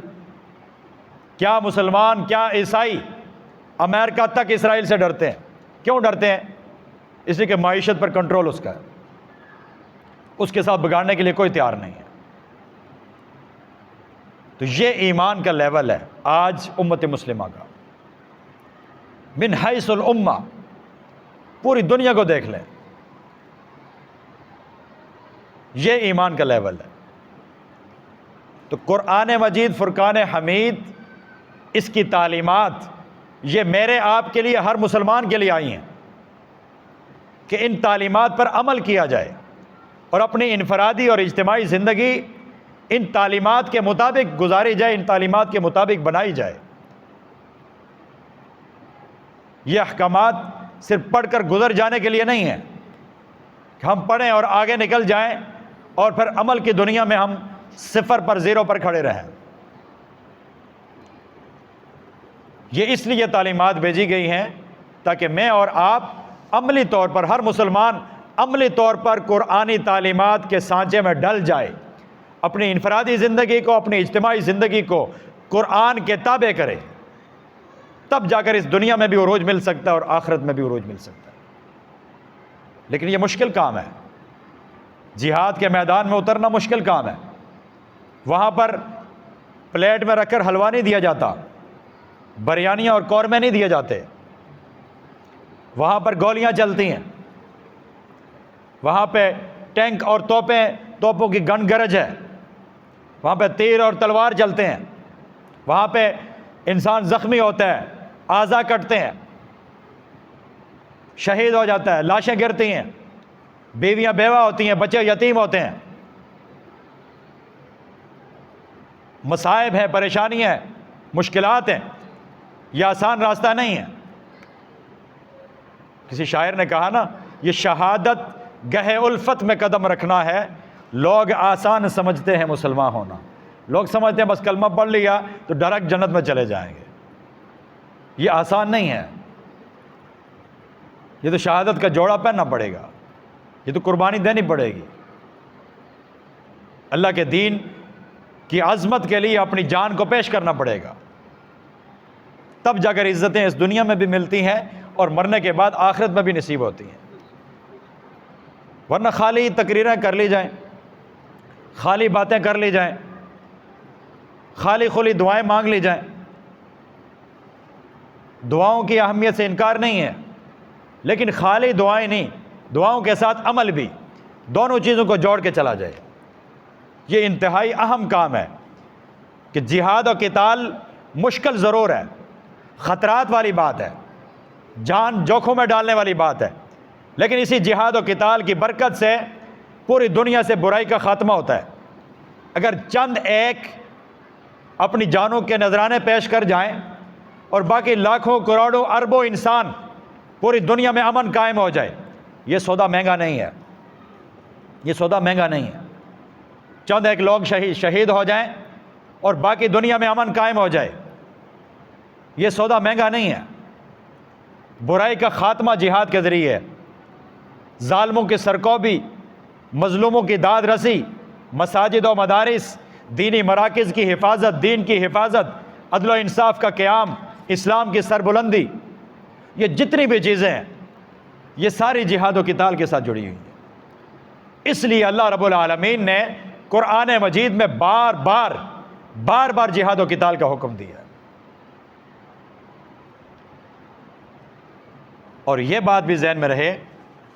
کیا مسلمان، کیا عیسائی امریکہ تک اسرائیل سے ڈرتے ہیں۔ کیوں ڈرتے ہیں؟ اس لیے کہ معیشت پر کنٹرول اس کا ہے، اس کے ساتھ بگاڑنے کے لیے کوئی تیار نہیں ہے۔ تو یہ ایمان کا لیول ہے آج امت مسلمہ کا، من حیث الامہ، پوری دنیا کو دیکھ لیں، یہ ایمان کا لیول ہے۔ تو قرآن مجید فرقان حمید، اس کی تعلیمات یہ میرے آپ کے لیے، ہر مسلمان کے لیے آئی ہیں کہ ان تعلیمات پر عمل کیا جائے اور اپنی انفرادی اور اجتماعی زندگی ان تعلیمات کے مطابق گزاری جائے، ان تعلیمات کے مطابق بنائی جائے۔ یہ احکامات صرف پڑھ کر گزر جانے کے لیے نہیں ہیں کہ ہم پڑھیں اور آگے نکل جائیں اور پھر عمل کی دنیا میں ہم صفر پر، زیرو پر کھڑے رہیں۔ یہ اس لیے تعلیمات بھیجی گئی ہیں تاکہ میں اور آپ عملی طور پر، ہر مسلمان عملی طور پر قرآنی تعلیمات کے سانچے میں ڈل جائے، اپنی انفرادی زندگی کو، اپنی اجتماعی زندگی کو قرآن کے تابع کرے، تب جا کر اس دنیا میں بھی عروج مل سکتا ہے اور آخرت میں بھی عروج مل سکتا ہے۔ لیکن یہ مشکل کام ہے، جہاد کے میدان میں اترنا مشکل کام ہے۔ وہاں پر پلیٹ میں رکھ کر حلوہ نہیں دیا جاتا، بریانیاں اور قورمے نہیں دیے جاتے، وہاں پر گولیاں چلتی ہیں، وہاں پہ ٹینک اور توپوں کی گن گرج ہے، وہاں پہ تیر اور تلوار چلتے ہیں، وہاں پہ انسان زخمی ہوتا ہے، اعضاء کٹتے ہیں، شہید ہو جاتا ہے، لاشیں گرتی ہیں، بیویاں بیوہ ہوتی ہیں، بچے یتیم ہوتے ہیں، مصائب ہیں، پریشانیاں ہیں، مشکلات ہیں۔ یہ آسان راستہ نہیں ہے۔ کسی شاعر نے کہا نا، یہ شہادت گہے الفت میں قدم رکھنا ہے، لوگ آسان سمجھتے ہیں مسلمان ہونا، لوگ سمجھتے ہیں بس کلمہ پڑھ لیا تو ڈائریکٹ جنت میں چلے جائیں گے۔ یہ آسان نہیں ہے، یہ تو شہادت کا جوڑا پہننا پڑے گا، یہ تو قربانی دینی پڑے گی، اللہ کے دین کی عظمت کے لیے اپنی جان کو پیش کرنا پڑے گا، تب جا کر عزتیں اس دنیا میں بھی ملتی ہیں اور مرنے کے بعد آخرت میں بھی نصیب ہوتی ہیں۔ ورنہ خالی تقریریں کر لی جائیں، خالی باتیں کر لی جائیں، خالی خلی دعائیں مانگ لی جائیں، دعاؤں کی اہمیت سے انکار نہیں ہے، لیکن خالی دعائیں نہیں، دعاؤں کے ساتھ عمل بھی، دونوں چیزوں کو جوڑ کے چلا جائے۔ یہ انتہائی اہم کام ہے کہ جہاد و قتال مشکل ضرور ہے، خطرات والی بات ہے، جان جوکھوں میں ڈالنے والی بات ہے، لیکن اسی جہاد و قتال کی برکت سے پوری دنیا سے برائی کا خاتمہ ہوتا ہے۔ اگر چند ایک اپنی جانوں کے نذرانے پیش کر جائیں اور باقی لاکھوں کروڑوں اربوں انسان پوری دنیا میں امن قائم ہو جائے، یہ سودا مہنگا نہیں ہے، یہ سودا مہنگا نہیں ہے۔ چند ایک لوگ شہید ہو جائیں اور باقی دنیا میں امن قائم ہو جائے، یہ سودا مہنگا نہیں ہے۔ برائی کا خاتمہ جہاد کے ذریعے ہے، ظالموں کی سرکوبی، مظلوموں کی داد رسی، مساجد و مدارس، دینی مراکز کی حفاظت، دین کی حفاظت، عدل و انصاف کا قیام، اسلام کی سربلندی، یہ جتنی بھی چیزیں ہیں یہ ساری جہاد و قتال کے ساتھ جڑی ہوئی ہیں۔ اس لیے اللہ رب العالمین نے قرآن مجید میں بار بار جہاد و قتال کا حکم دیا ہے۔ اور یہ بات بھی ذہن میں رہے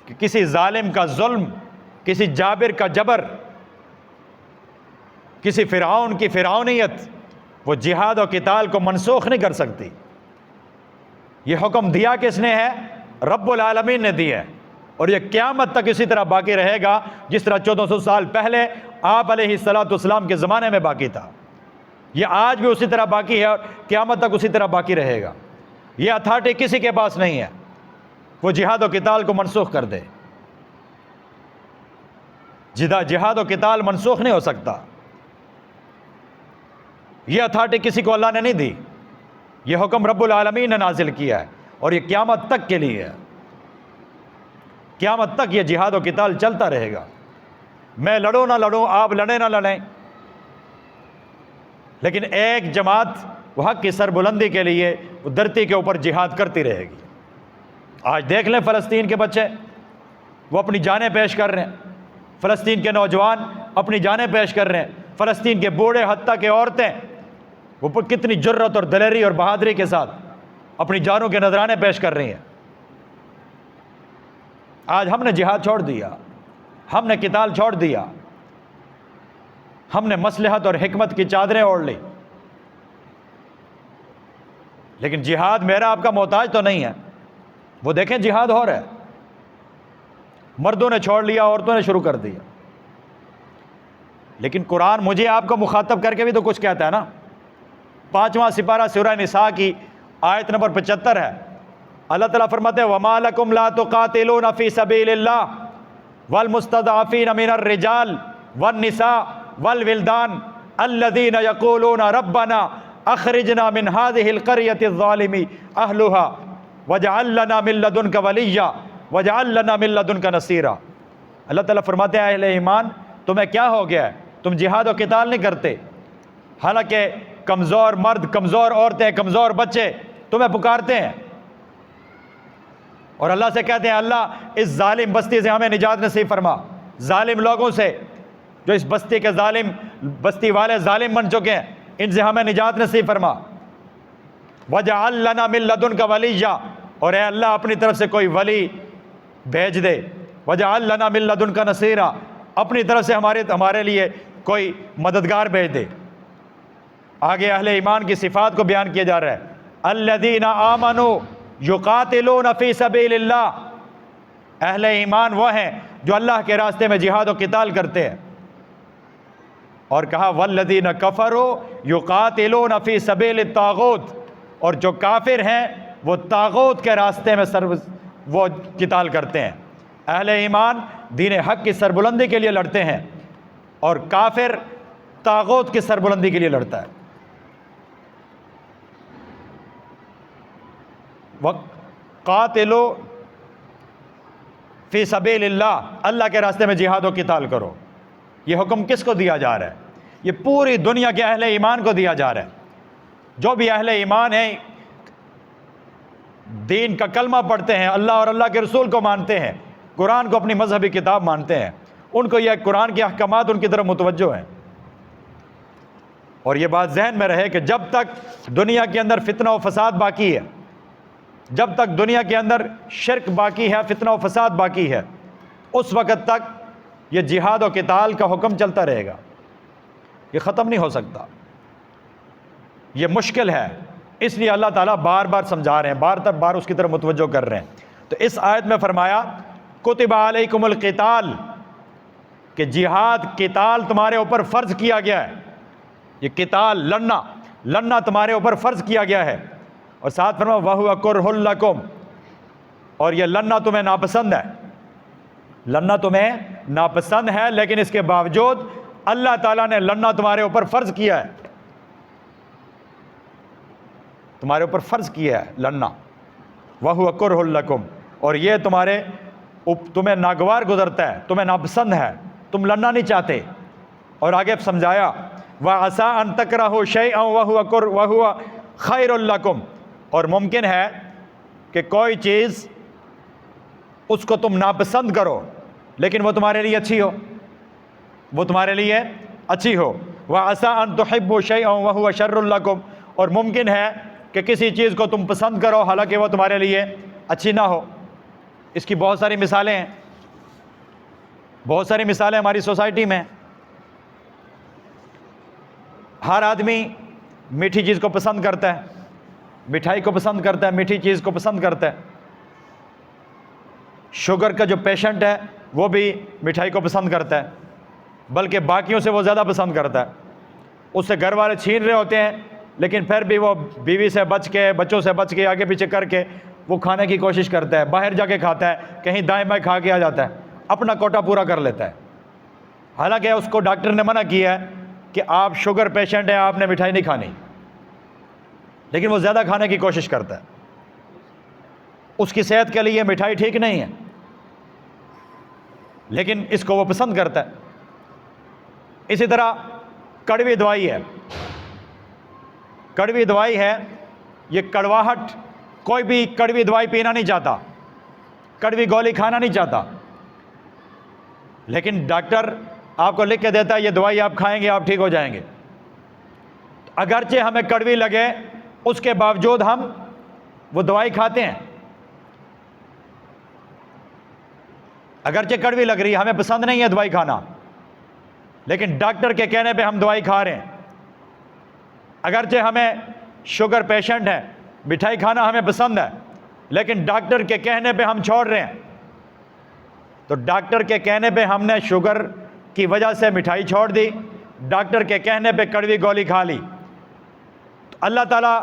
کہ کسی ظالم کا ظلم، کسی جابر کا جبر، کسی فرعون کی فرعونیت وہ جہاد و قتال کو منسوخ نہیں کر سکتی۔ یہ حکم دیا کس نے ہے؟ رب العالمین نے دیا ہے، اور یہ قیامت تک اسی طرح باقی رہے گا جس طرح 1400 سال پہلے آپ علیہ السلام کے زمانے میں باقی تھا۔ یہ آج بھی اسی طرح باقی ہے اور قیامت تک اسی طرح باقی رہے گا۔ یہ اتھارٹی کسی کے پاس نہیں ہے وہ جہاد و قتال کو منسوخ کر دے۔ جہاد و قتال منسوخ نہیں ہو سکتا، یہ اتھارٹی کسی کو اللہ نے نہیں دی، یہ حکم رب العالمین نے نازل کیا ہے، اور یہ قیامت تک کے لیے ہے۔ قیامت تک یہ جہاد و قتال چلتا رہے گا۔ میں لڑوں نہ لڑوں، آپ لڑیں نہ لڑیں، لیکن ایک جماعت وہ حق کی سربلندی کے لیے وہ دھرتی کے اوپر جہاد کرتی رہے گی۔ آج دیکھ لیں فلسطین کے بچے، وہ اپنی جانیں پیش کر رہے ہیں، فلسطین کے نوجوان اپنی جانیں پیش کر رہے ہیں، فلسطین کے بوڑھے حتیٰ کہ عورتیں وہ کتنی جرت اور دلیری اور بہادری کے ساتھ اپنی جانوں کے نذرانے پیش کر رہی ہیں۔ آج ہم نے جہاد چھوڑ دیا، ہم نے قتال چھوڑ دیا، ہم نے مصلحت اور حکمت کی چادریں اوڑھ لی، لیکن جہاد میرا آپ کا محتاج تو نہیں ہے۔ وہ دیکھیں جہاد ہو رہا ہے، مردوں نے چھوڑ لیا، عورتوں نے شروع کر دیا، لیکن قرآن مجھے آپ کو مخاطب کر کے بھی تو کچھ کہتا ہے نا۔ 5واں سپارہ سورہ نساء کی آیت نمبر 75 ہے، اللہ تعالیٰ فرماتے ہیں وَمَا لَكُمْ لَا تُقَاتِلُونَ فِي سَبِيلِ اللَّهِ وَالْمُسْتَضْعَفِينَ مِنَ الرِّجَالِ وَالنِّسَاءِ وَالْوِلْدَانِ الَّذِينَ يَقُولُونَ رَبَّنَا أَخْرِجْنَا مِنْ هَذِهِ الْقَرْيَةِ الظَّالِمِ أَهْلُهَا وَاجْعَل لَّنَا مِن لَّدُنكَ وَلِيًّا وَاجْعَل لَّنَا مِن لَّدُنكَ نَصِيرًا۔ اللہ تعالیٰ فرماتے ہیں اہل ایمان تمہیں کیا ہو گیا ہے، تم جہاد و قتال نہیں کرتے، حالانکہ کمزور مرد، کمزور عورتیں، کمزور بچے تمہیں پکارتے ہیں اور اللہ سے کہتے ہیں اللہ اس ظالم بستی سے ہمیں نجات نصیب فرما، ظالم لوگوں سے جو اس بستی کے ظالم، بستی والے ظالم بن چکے ہیں، ان سے ہمیں نجات نصیب فرما۔ وَجَعَل لَّنَا مِن لَّدُنكَ وَلِيًّا، اور اے اللہ اپنی طرف سے کوئی ولی بھیج دے۔ وَجَعَل لَّنَا مِن لَّدُنكَ نَصِيرًا، اپنی طرف سے ہمارے لیے کوئی مددگار بھیج دے۔ آگے اہل ایمان کی صفات کو بیان کیا جا رہا ہے، الذین آمنوا یقاتلون فی سبیل اللہ، اہل ایمان وہ ہیں جو اللہ کے راستے میں جہاد و قتال کرتے ہیں، اور کہا والذین کفروا یقاتلون فی سبیل الطاغوت، اور جو کافر ہیں وہ طاغوت کے راستے میں وہ قتال کرتے ہیں۔ اہل ایمان دین حق کی سربلندی کے لیے لڑتے ہیں، اور کافر طاغوت کی سربلندی کے لیے لڑتا ہے۔ قاتلو فی سبیل اللہ، اللہ کے راستے میں جہاد و قتال کرو۔ یہ حکم کس کو دیا جا رہا ہے؟ یہ پوری دنیا کے اہل ایمان کو دیا جا رہا ہے۔ جو بھی اہل ایمان ہیں، دین کا کلمہ پڑھتے ہیں، اللہ اور اللہ کے رسول کو مانتے ہیں، قرآن کو اپنی مذہبی کتاب مانتے ہیں، ان کو یہ قرآن کے احکامات ان کی طرف متوجہ ہیں۔ اور یہ بات ذہن میں رہے کہ جب تک دنیا کے اندر فتنہ و فساد باقی ہے، جب تک دنیا کے اندر شرک باقی ہے، فتنہ و فساد باقی ہے، اس وقت تک یہ جہاد و قتال کا حکم چلتا رہے گا، یہ ختم نہیں ہو سکتا، یہ مشکل ہے۔ اس لیے اللہ تعالیٰ بار بار سمجھا رہے ہیں، بار اس کی طرف متوجہ کر رہے ہیں۔ تو اس آیت میں فرمایا کتب علیکم القتال، کہ جہاد قتال تمہارے اوپر فرض کیا گیا ہے، یہ قتال لڑنا تمہارے اوپر فرض کیا گیا ہے۔ اور ساتھ فرمایا وَهُوَ كُرْهٌ لَكُمْ، اور یہ لڑنا تمہیں ناپسند ہے، لڑنا تمہیں ناپسند ہے، لیکن اس کے باوجود اللہ تعالیٰ نے لڑنا تمہارے اوپر فرض کیا ہے، تمہارے اوپر فرض کیا ہے لڑنا، وَهُوَ كُرْهٌ لَكُمْ، اور یہ تمہیں ناگوار گزرتا ہے، تمہیں ناپسند ہے، تم لڑنا نہیں چاہتے۔ اور آگے سمجھایا وَعَسَىٰ أَن تَكْرَهُوا شَيْئًا وَهُوَ خَيْرٌ لَكُمْ، اور ممکن ہے کہ کوئی چیز اس کو تم ناپسند کرو لیکن وہ تمہارے لیے اچھی ہو، وہ تمہارے لیے اچھی ہو۔ وَعَسَىٰ أَن تُحِبُّوا شَيْئًا وَهُوَ شَرٌّ لَكُمْ، اور ممکن ہے کہ کسی چیز کو تم پسند کرو حالانکہ وہ تمہارے لیے اچھی نہ ہو۔ اس کی بہت ساری مثالیں ہیں، بہت ساری مثالیں ہماری سوسائٹی میں۔ ہر آدمی میٹھی چیز کو پسند کرتا ہے، مٹھائی کو پسند کرتا ہے، میٹھی چیز کو پسند کرتا ہے۔ شوگر کا جو پیشنٹ ہے وہ بھی مٹھائی کو پسند کرتا ہے، بلکہ باقیوں سے وہ زیادہ پسند کرتا ہے۔ اس سے گھر والے چھین رہے ہوتے ہیں لیکن پھر بھی وہ بیوی سے بچ کے، بچوں سے بچ کے، آگے پیچھے کر کے وہ کھانے کی کوشش کرتا ہے، باہر جا کے کھاتا ہے، کہیں دائیں بائیں کھا کے آ جاتا ہے، اپنا کوٹا پورا کر لیتا ہے۔ حالانکہ اس کو ڈاکٹر نے منع کیا ہے کہ آپ شوگر پیشنٹ ہیں، آپ نے مٹھائی نہیں کھانی، لیکن وہ زیادہ کھانے کی کوشش کرتا ہے۔ اس کی صحت کے لیے مٹھائی ٹھیک نہیں ہے لیکن اس کو وہ پسند کرتا ہے۔ اسی طرح کڑوی دوائی ہے، کڑوی دوائی ہے، یہ کڑواہٹ، کوئی بھی کڑوی دوائی پینا نہیں چاہتا، کڑوی گولی کھانا نہیں چاہتا، لیکن ڈاکٹر آپ کو لکھ کے دیتا ہے یہ دوائی آپ کھائیں گے آپ ٹھیک ہو جائیں گے۔ اگرچہ ہمیں کڑوی لگے اس کے باوجود ہم وہ دوائی کھاتے ہیں، اگرچہ کڑوی لگ رہی ہے، ہمیں پسند نہیں ہے دوائی کھانا، لیکن ڈاکٹر کے کہنے پہ ہم دوائی کھا رہے ہیں۔ اگرچہ ہمیں شوگر پیشنٹ ہے، مٹھائی کھانا ہمیں پسند ہے، لیکن ڈاکٹر کے کہنے پہ ہم چھوڑ رہے ہیں۔ تو ڈاکٹر کے کہنے پہ ہم نے شوگر کی وجہ سے مٹھائی چھوڑ دی، ڈاکٹر کے کہنے پہ کڑوی گولی کھا لی۔ تو اللہ تعالیٰ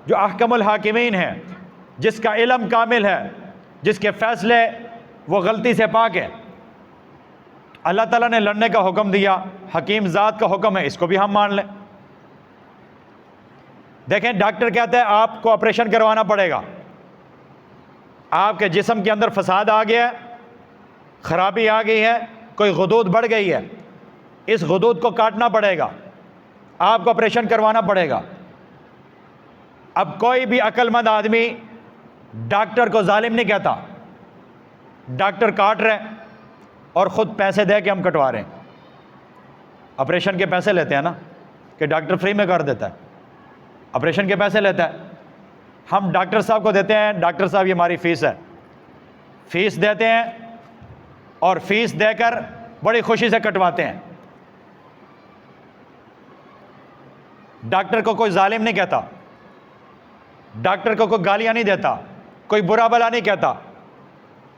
جو احکم الحاکمین ہے، جس کا علم کامل ہے، جس کے فیصلے وہ غلطی سے پاک ہے، اللہ تعالیٰ نے لڑنے کا حکم دیا، حکیم ذات کا حکم ہے، اس کو بھی ہم مان لیں۔ دیکھیں ڈاکٹر کہتا ہے آپ کو آپریشن کروانا پڑے گا، آپ کے جسم کے اندر فساد آ گیا ہے، خرابی آ گئی ہے، کوئی غدود بڑھ گئی ہے، اس غدود کو کاٹنا پڑے گا، آپ کو آپریشن کروانا پڑے گا۔ اب کوئی بھی عقل مند آدمی ڈاکٹر کو ظالم نہیں کہتا، ڈاکٹر کاٹ رہے ہیں اور خود پیسے دے کے ہم کٹوا رہے ہیں، آپریشن کے پیسے لیتے ہیں نا، کہ ڈاکٹر فری میں کر دیتا ہے، آپریشن کے پیسے لیتا ہے، ہم ڈاکٹر صاحب کو دیتے ہیں، ڈاکٹر صاحب یہ ہماری فیس ہے، فیس دیتے ہیں اور فیس دے کر بڑی خوشی سے کٹواتے ہیں۔ ڈاکٹر کو کوئی ظالم نہیں کہتا، ڈاکٹر کو کوئی گالیاں نہیں دیتا، کوئی برا بلا نہیں کہتا،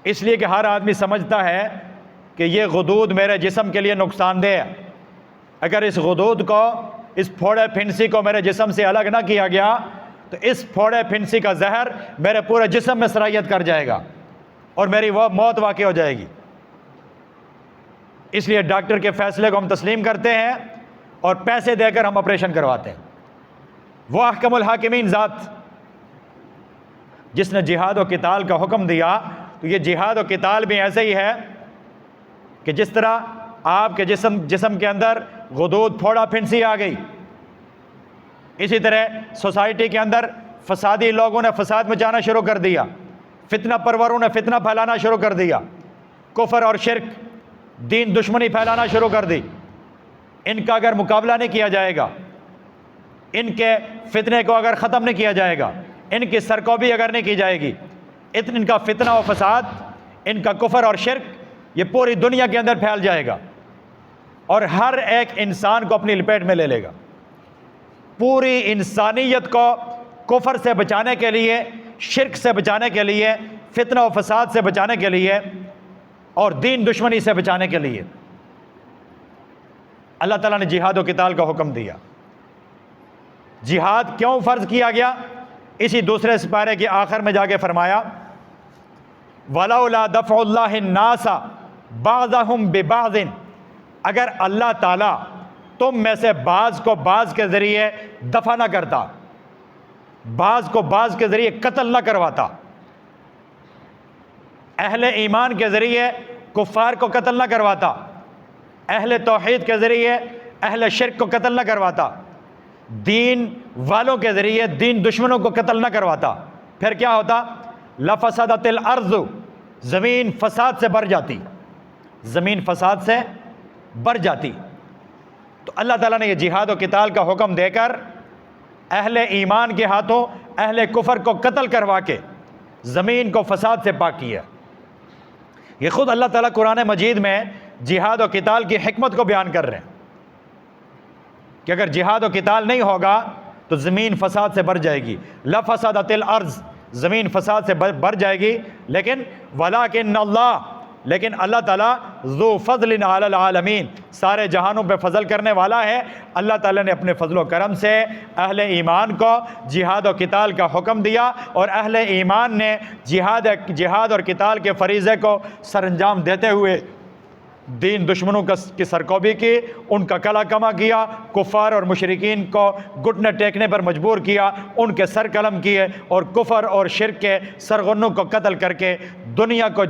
اس لیے کہ ہر آدمی سمجھتا ہے کہ یہ غدود میرے جسم کے لیے نقصان دہ ہے، اگر اس غدود کو، اس پھوڑے پھنسی کو میرے جسم سے الگ نہ کیا گیا تو اس پھوڑے پھنسی کا زہر میرے پورے جسم میں سرایت کر جائے گا اور میری وہ موت واقع ہو جائے گی۔ اس لیے ڈاکٹر کے فیصلے کو ہم تسلیم کرتے ہیں اور پیسے دے کر ہم آپریشن کرواتے ہیں۔ وہ احکم الحاکمین ذات جس نے جہاد و قتال کا حکم دیا، تو یہ جہاد و قتال بھی ایسے ہی ہے کہ جس طرح آپ کے جسم کے اندر غدود پھوڑا پھنسی آ گئی، اسی طرح سوسائٹی کے اندر فسادی لوگوں نے فساد مچانا شروع کر دیا، فتنہ پروروں نے فتنہ پھیلانا شروع کر دیا، کفر اور شرک، دین دشمنی پھیلانا شروع کر دی۔ ان کا اگر مقابلہ نہیں کیا جائے گا، ان کے فتنے کو اگر ختم نہیں کیا جائے گا، ان کی سرکوبی اگر نہیں کی جائے گی، ان کا فتنہ و فساد، ان کا کفر اور شرک یہ پوری دنیا کے اندر پھیل جائے گا اور ہر ایک انسان کو اپنی لپیٹ میں لے لے گا۔ پوری انسانیت کو کفر سے بچانے کے لیے، شرک سے بچانے کے لیے، فتنہ و فساد سے بچانے کے لیے اور دین دشمنی سے بچانے کے لیے اللہ تعالیٰ نے جہاد و قتال کا حکم دیا۔ جہاد کیوں فرض کیا گیا؟ اسی دوسرے سپارے کے آخر میں جا کے فرمایا وَلَوْلَا دَفْعُ اللَّهِ النَّاسَ بَعْضَهُمْ بِبَعْضٍ، اگر اللہ تعالیٰ تم میں سے بعض کو بعض کے ذریعے دفع نہ کرتا، بعض کو بعض کے ذریعے قتل نہ کرواتا، اہل ایمان کے ذریعے کفار کو قتل نہ کرواتا، اہل توحید کے ذریعے اہل شرک کو قتل نہ کرواتا، دین والوں کے ذریعے دین دشمنوں کو قتل نہ کرواتا، پھر کیا ہوتا؟ لفسدت الارض، زمین فساد سے بھر جاتی، زمین فساد سے بھر جاتی۔ تو اللہ تعالیٰ نے یہ جہاد و قتال کا حکم دے کر اہل ایمان کے ہاتھوں اہل کفر کو قتل کروا کے زمین کو فساد سے پاک کیا۔ یہ خود اللہ تعالیٰ قرآن مجید میں جہاد و قتال کی حکمت کو بیان کر رہے ہیں کہ اگر جہاد و قتال نہیں ہوگا تو زمین فساد سے بھر جائے گی، لفسدت الارض، زمین فساد سے بھر جائے گی، لیکن ولیکن اللہ تعالیٰ ذو فضل علی العالمین، سارے جہانوں پہ فضل کرنے والا ہے۔ اللہ تعالیٰ نے اپنے فضل و کرم سے اہل ایمان کو جہاد و قتال کا حکم دیا، اور اہل ایمان نے جہاد اور قتال کے فریضے کو سر انجام دیتے ہوئے دین دشمنوں کی سرکوبی کی، ان کا کلا کما کیا، کفار اور مشرکین کو گھٹنے ٹیکنے پر مجبور کیا، ان کے سر قلم کیے، اور کفر اور شرک کے سرغنوں کو قتل کر کے دنیا کو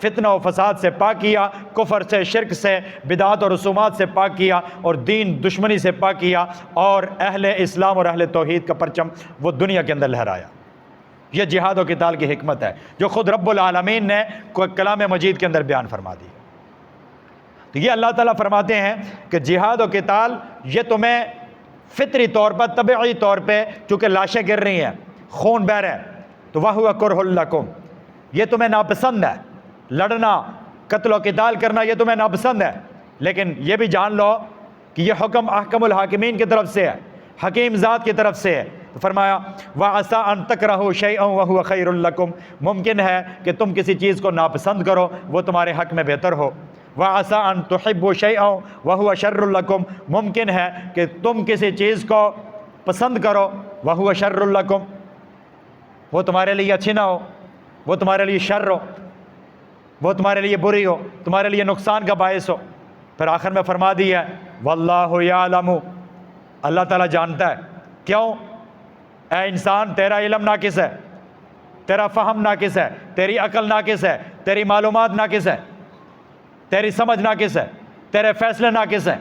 فتنہ و فساد سے پاک کیا، کفر سے، شرک سے، بدعات اور رسومات سے پاک کیا، اور دین دشمنی سے پاک کیا، اور اہل اسلام اور اہل توحید کا پرچم وہ دنیا کے اندر لہرایا۔ یہ جہاد و قتال کی حکمت ہے جو خود رب العالمین نے کلام مجید کے اندر بیان فرما دی۔ تو یہ اللہ تعالیٰ فرماتے ہیں کہ جہاد و قتال یہ تمہیں فطری طور پر، طبعی طور پہ، چونکہ لاشیں گر رہی ہیں، خون بہہ رہا ہے، تو وَهُوَ كُرْهٌ لَكُمْ، یہ تمہیں ناپسند ہے، لڑنا، قتل و قتال کرنا یہ تمہیں ناپسند ہے، لیکن یہ بھی جان لو کہ یہ حکم احکم الحاکمین کی طرف سے ہے، حکیم ذات کی طرف سے ہے۔ تو فرمایا وَعَسَىٰ أَن تَكْرَهُوا شَيْئًا وَهُوَ خَيْرٌ لَكُمْ، ممکن ہے کہ تم کسی چیز کو ناپسند کرو، وہ تمہارے حق میں بہتر ہو۔ وَعَسَىٰ أَن تُحِبُّوا شَيْئًا وَهُوَ شَرٌّ لَكُمْ، ممکن ہے کہ تم کسی چیز کو پسند کرو، وَهُوَ شَرٌّ لَكُمْ، وہ تمہارے لیے اچھی نہ ہو، وہ تمہارے لیے شر ہو، وہ تمہارے لیے بری ہو، تمہارے لیے نقصان کا باعث ہو۔ پھر آخر میں فرما دیا وَاللَّهُ يَعْلَمُ، اللہ تعالیٰ جانتا ہے۔ کیوں؟ اے انسان، تیرا علم ناقص ہے، تیرا فہم ناقص ہے، تیری عقل ناقص ہے، تیری معلومات ناقص ہے، تیری سمجھ ناقص ہے، تیرے فیصلے ناقص ہیں۔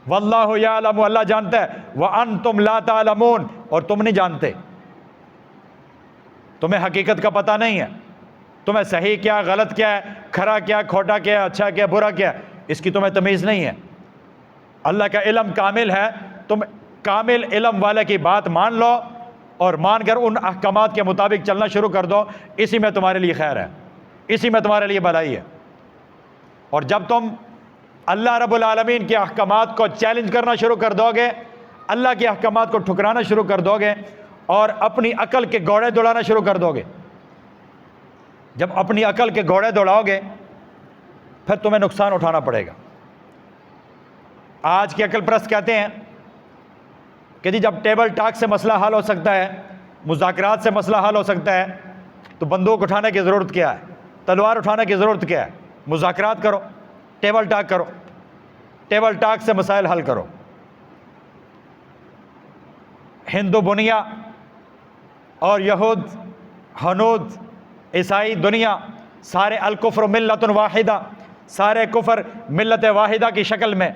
واللہ یعلم، اللہ جانتا ہے، وانتم لا تعلمون، اور تم نہیں جانتے، تمہیں حقیقت کا پتہ نہیں ہے، تمہیں صحیح کیا، غلط کیا ہے، کھرا کیا، کھوٹا کیا، اچھا کیا، برا کیا، اس کی تمہیں تمیز نہیں ہے۔ اللہ کا علم کامل ہے، تم کامل علم والے کی بات مان لو اور مان کر ان احکامات کے مطابق چلنا شروع کر دو، اسی میں تمہارے لیے خیر ہے، اسی میں تمہارے لیے بھلائی ہے۔ اور جب تم اللہ رب العالمین کے احکامات کو چیلنج کرنا شروع کر دو گے، اللہ کے احکامات کو ٹھکرانا شروع کر دو گے، اور اپنی عقل کے گھوڑے دوڑانا شروع کر دو گے، جب اپنی عقل کے گھوڑے دوڑاؤ گے پھر تمہیں نقصان اٹھانا پڑے گا۔ آج کے عقل پرست کہتے ہیں کہ جی جب ٹیبل ٹاک سے مسئلہ حل ہو سکتا ہے، مذاکرات سے مسئلہ حل ہو سکتا ہے، تو بندوق اٹھانے کی ضرورت کیا ہے، تلوار اٹھانے کی ضرورت کیا ہے؟ مذاکرات کرو، ٹیبل ٹاک کرو، ٹیبل ٹاک سے مسائل حل کرو۔ ہندو بنیا اور یہود، ہنود، عیسائی دنیا، سارے الکفر ملت واحدہ، سارے کفر ملت واحدہ کی شکل میں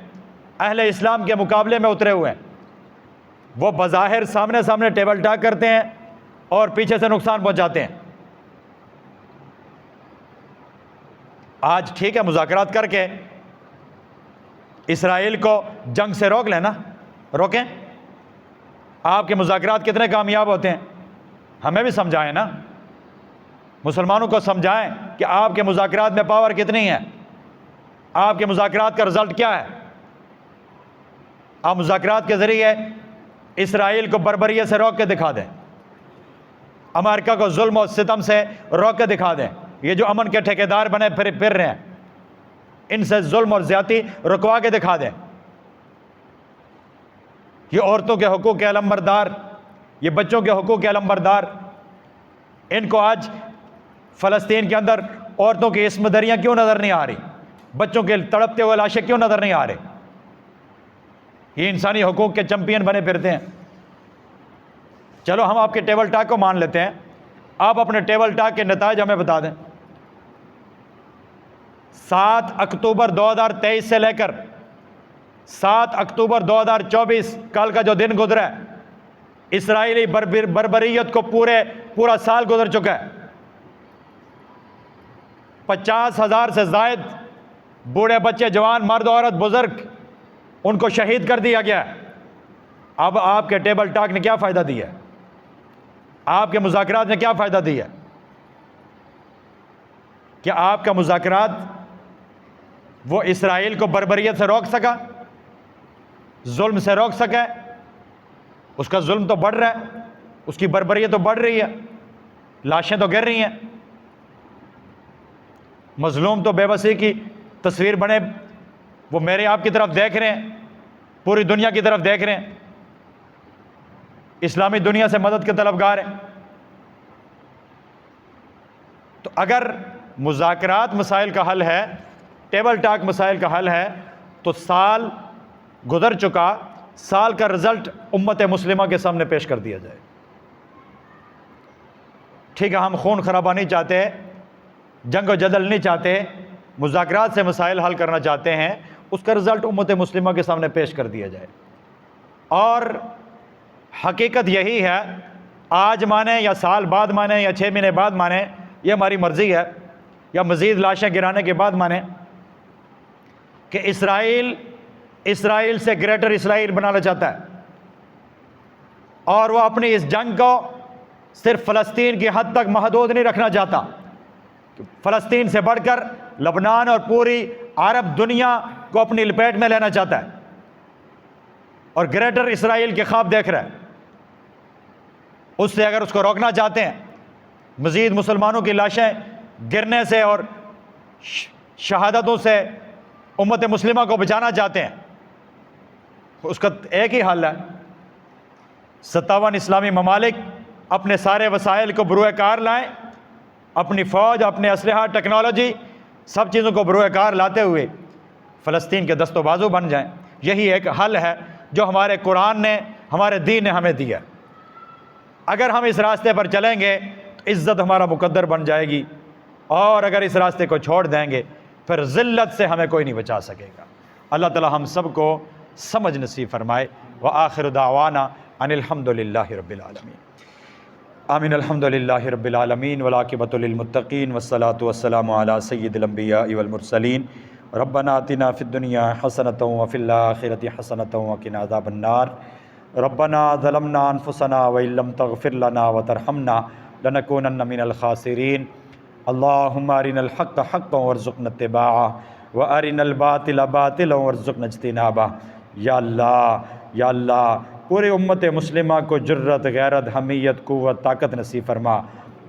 اہل اسلام کے مقابلے میں اترے ہوئے ہیں۔ وہ بظاہر سامنے ٹیبل ٹاک کرتے ہیں اور پیچھے سے نقصان پہنچاتے ہیں۔ آج ٹھیک ہے مذاکرات کر کے اسرائیل کو جنگ سے روک لینا، روکیں۔ آپ کے مذاکرات کتنے کامیاب ہوتے ہیں، ہمیں بھی سمجھائیں نا، مسلمانوں کو سمجھائیں کہ آپ کے مذاکرات میں پاور کتنی ہے، آپ کے مذاکرات کا رزلٹ کیا ہے۔ آپ مذاکرات کے ذریعے اسرائیل کو بربریت سے روک کے دکھا دیں، امریکہ کو ظلم و ستم سے روک کے دکھا دیں۔ یہ جو امن کے ٹھیکیدار بنے پھر رہے ہیں، ان سے ظلم اور زیادتی رکوا کے دکھا دیں۔ یہ عورتوں کے حقوق کے علمبردار، یہ بچوں کے حقوق کے علمبردار، ان کو آج فلسطین کے اندر عورتوں کی عصمت دریاں کیوں نظر نہیں آ رہی؟ بچوں کے تڑپتے ہوئے لاشیں کیوں نظر نہیں آ رہے؟ یہ انسانی حقوق کے چمپئن بنے پھرتے ہیں۔ چلو ہم آپ کے ٹیبل ٹاک کو مان لیتے ہیں، آپ اپنے ٹیبل ٹاک کے نتائج ہمیں بتا دیں۔ 7 اکتوبر 2023 سے لے کر 7 اکتوبر 2024 کل کا جو دن گزرا ہے، اسرائیلی بربریت کو پورا سال گزر چکا ہے۔ 50,000 سے زائد بوڑھے بچے، جوان، مرد، عورت، بزرگ، ان کو شہید کر دیا گیا ہے۔ اب آپ کے ٹیبل ٹاک نے کیا فائدہ دیا ہے؟ آپ کے مذاکرات نے کیا فائدہ دیا ہے؟ کیا آپ کا مذاکرات وہ اسرائیل کو بربریت سے روک سکا، ظلم سے روک سکا؟ اس کا ظلم تو بڑھ رہا ہے، اس کی بربریت تو بڑھ رہی ہے، لاشیں تو گر رہی ہیں، مظلوم تو بے بسی کی تصویر بنے، وہ میرے آپ کی طرف دیکھ رہے ہیں، پوری دنیا کی طرف دیکھ رہے ہیں، اسلامی دنیا سے مدد کے طلبگار ہیں۔ تو اگر مذاکرات مسائل کا حل ہے، ٹیبل ٹاک مسائل کا حل ہے، تو سال گزر چکا، سال کا رزلٹ امت مسلمہ کے سامنے پیش کر دیا جائے۔ ٹھیک ہے، ہم خون خرابہ نہیں چاہتے، جنگ و جدل نہیں چاہتے، مذاکرات سے مسائل حل کرنا چاہتے ہیں، اس کا رزلٹ امت مسلمہ کے سامنے پیش کر دیا جائے۔ اور حقیقت یہی ہے، آج مانیں یا سال بعد مانیں یا 6 مہینے بعد مانیں، یہ ہماری مرضی ہے، یا مزید لاشیں گرانے کے بعد مانیں کہ اسرائیل سے گریٹر اسرائیل بنانا چاہتا ہے، اور وہ اپنی اس جنگ کو صرف فلسطین کی حد تک محدود نہیں رکھنا چاہتا، فلسطین سے بڑھ کر لبنان اور پوری عرب دنیا کو اپنی لپیٹ میں لینا چاہتا ہے، اور گریٹر اسرائیل کے خواب دیکھ رہا ہے۔ اس سے اگر اس کو روکنا چاہتے ہیں، مزید مسلمانوں کی لاشیں گرنے سے اور شہادتوں سے امت مسلمہ کو بچانا چاہتے ہیں، اس کا ایک ہی حل ہے، 57 اسلامی ممالک اپنے سارے وسائل کو بروئے کار لائیں، اپنی فوج، اپنے اسلحہ، ٹیکنالوجی، سب چیزوں کو بروئے کار لاتے ہوئے فلسطین کے دست و بازو بن جائیں۔ یہی ایک حل ہے جو ہمارے قرآن نے، ہمارے دین نے ہمیں دیا۔ اگر ہم اس راستے پر چلیں گے تو عزت ہمارا مقدر بن جائے گی، اور اگر اس راستے کو چھوڑ دیں گے پھر ذلت سے ہمیں کوئی نہیں بچا سکے گا۔ اللہ تعالی ہم سب کو سمجھ نصیب فرمائے۔ وآخر دعوانا ان الحمد للہ رب العالمین۔ آمین۔ الحمد للہ رب العالمین والعاقبۃ للمتقین والصلاۃ والسلام علی سید الانبیاء والمرسلین۔ ربنا آتنا فی الدنیا حسنۃ وفی الآخرۃ حسنۃ وقنا عذاب النار۔ ربنا ظلمنا انفسنا وان لم تغفر لنا وترحمنا لنکونن من الخاسرین۔ اللہم ارنا الحق حقا وارزقنا اتباعہ وارنا الباطل باطلا وارزقنا اجتنابہ۔ یا اللہ پورے امت مسلمہ کو جرت، غیرت، حمیت، قوت، طاقت نصیب فرما،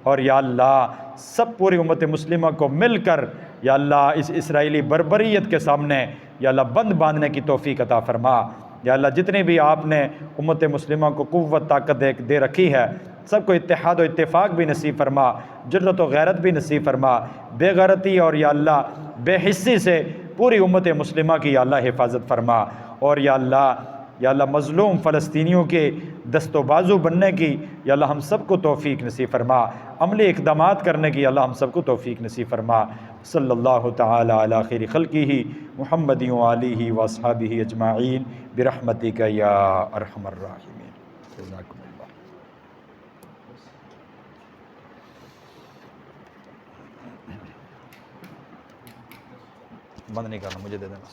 اور یا اللہ سب پوری امت مسلمہ کو مل کر یا اللہ اس اسرائیلی بربریت کے سامنے یا اللہ بند باندھنے کی توفیق عطا فرما۔ یا اللہ جتنے بھی آپ نے امت مسلمہ کو قوت، طاقت دے رکھی ہے، سب کو اتحاد و اتفاق بھی نصیب فرما، جرت و غیرت بھی نصیب فرما، بے غیرتی اور یا اللہ بے حسی سے پوری امت مسلمہ کی یا اللہ حفاظت فرما، اور یا اللہ مظلوم فلسطینیوں کے دست و بازو بننے کی یا اللہ ہم سب کو توفیق نصیب فرما، عملی اقدامات کرنے کی اللہ ہم سب کو توفیق نصیب فرما۔ صلی اللہ تعالی علی خیر خلقہ محمد وآلہ واصحابہ اجمعین برحمتک یا ارحم الراحمین۔ جزاکم اللہ۔ بند نہیں کرنا، مجھے دے دینا۔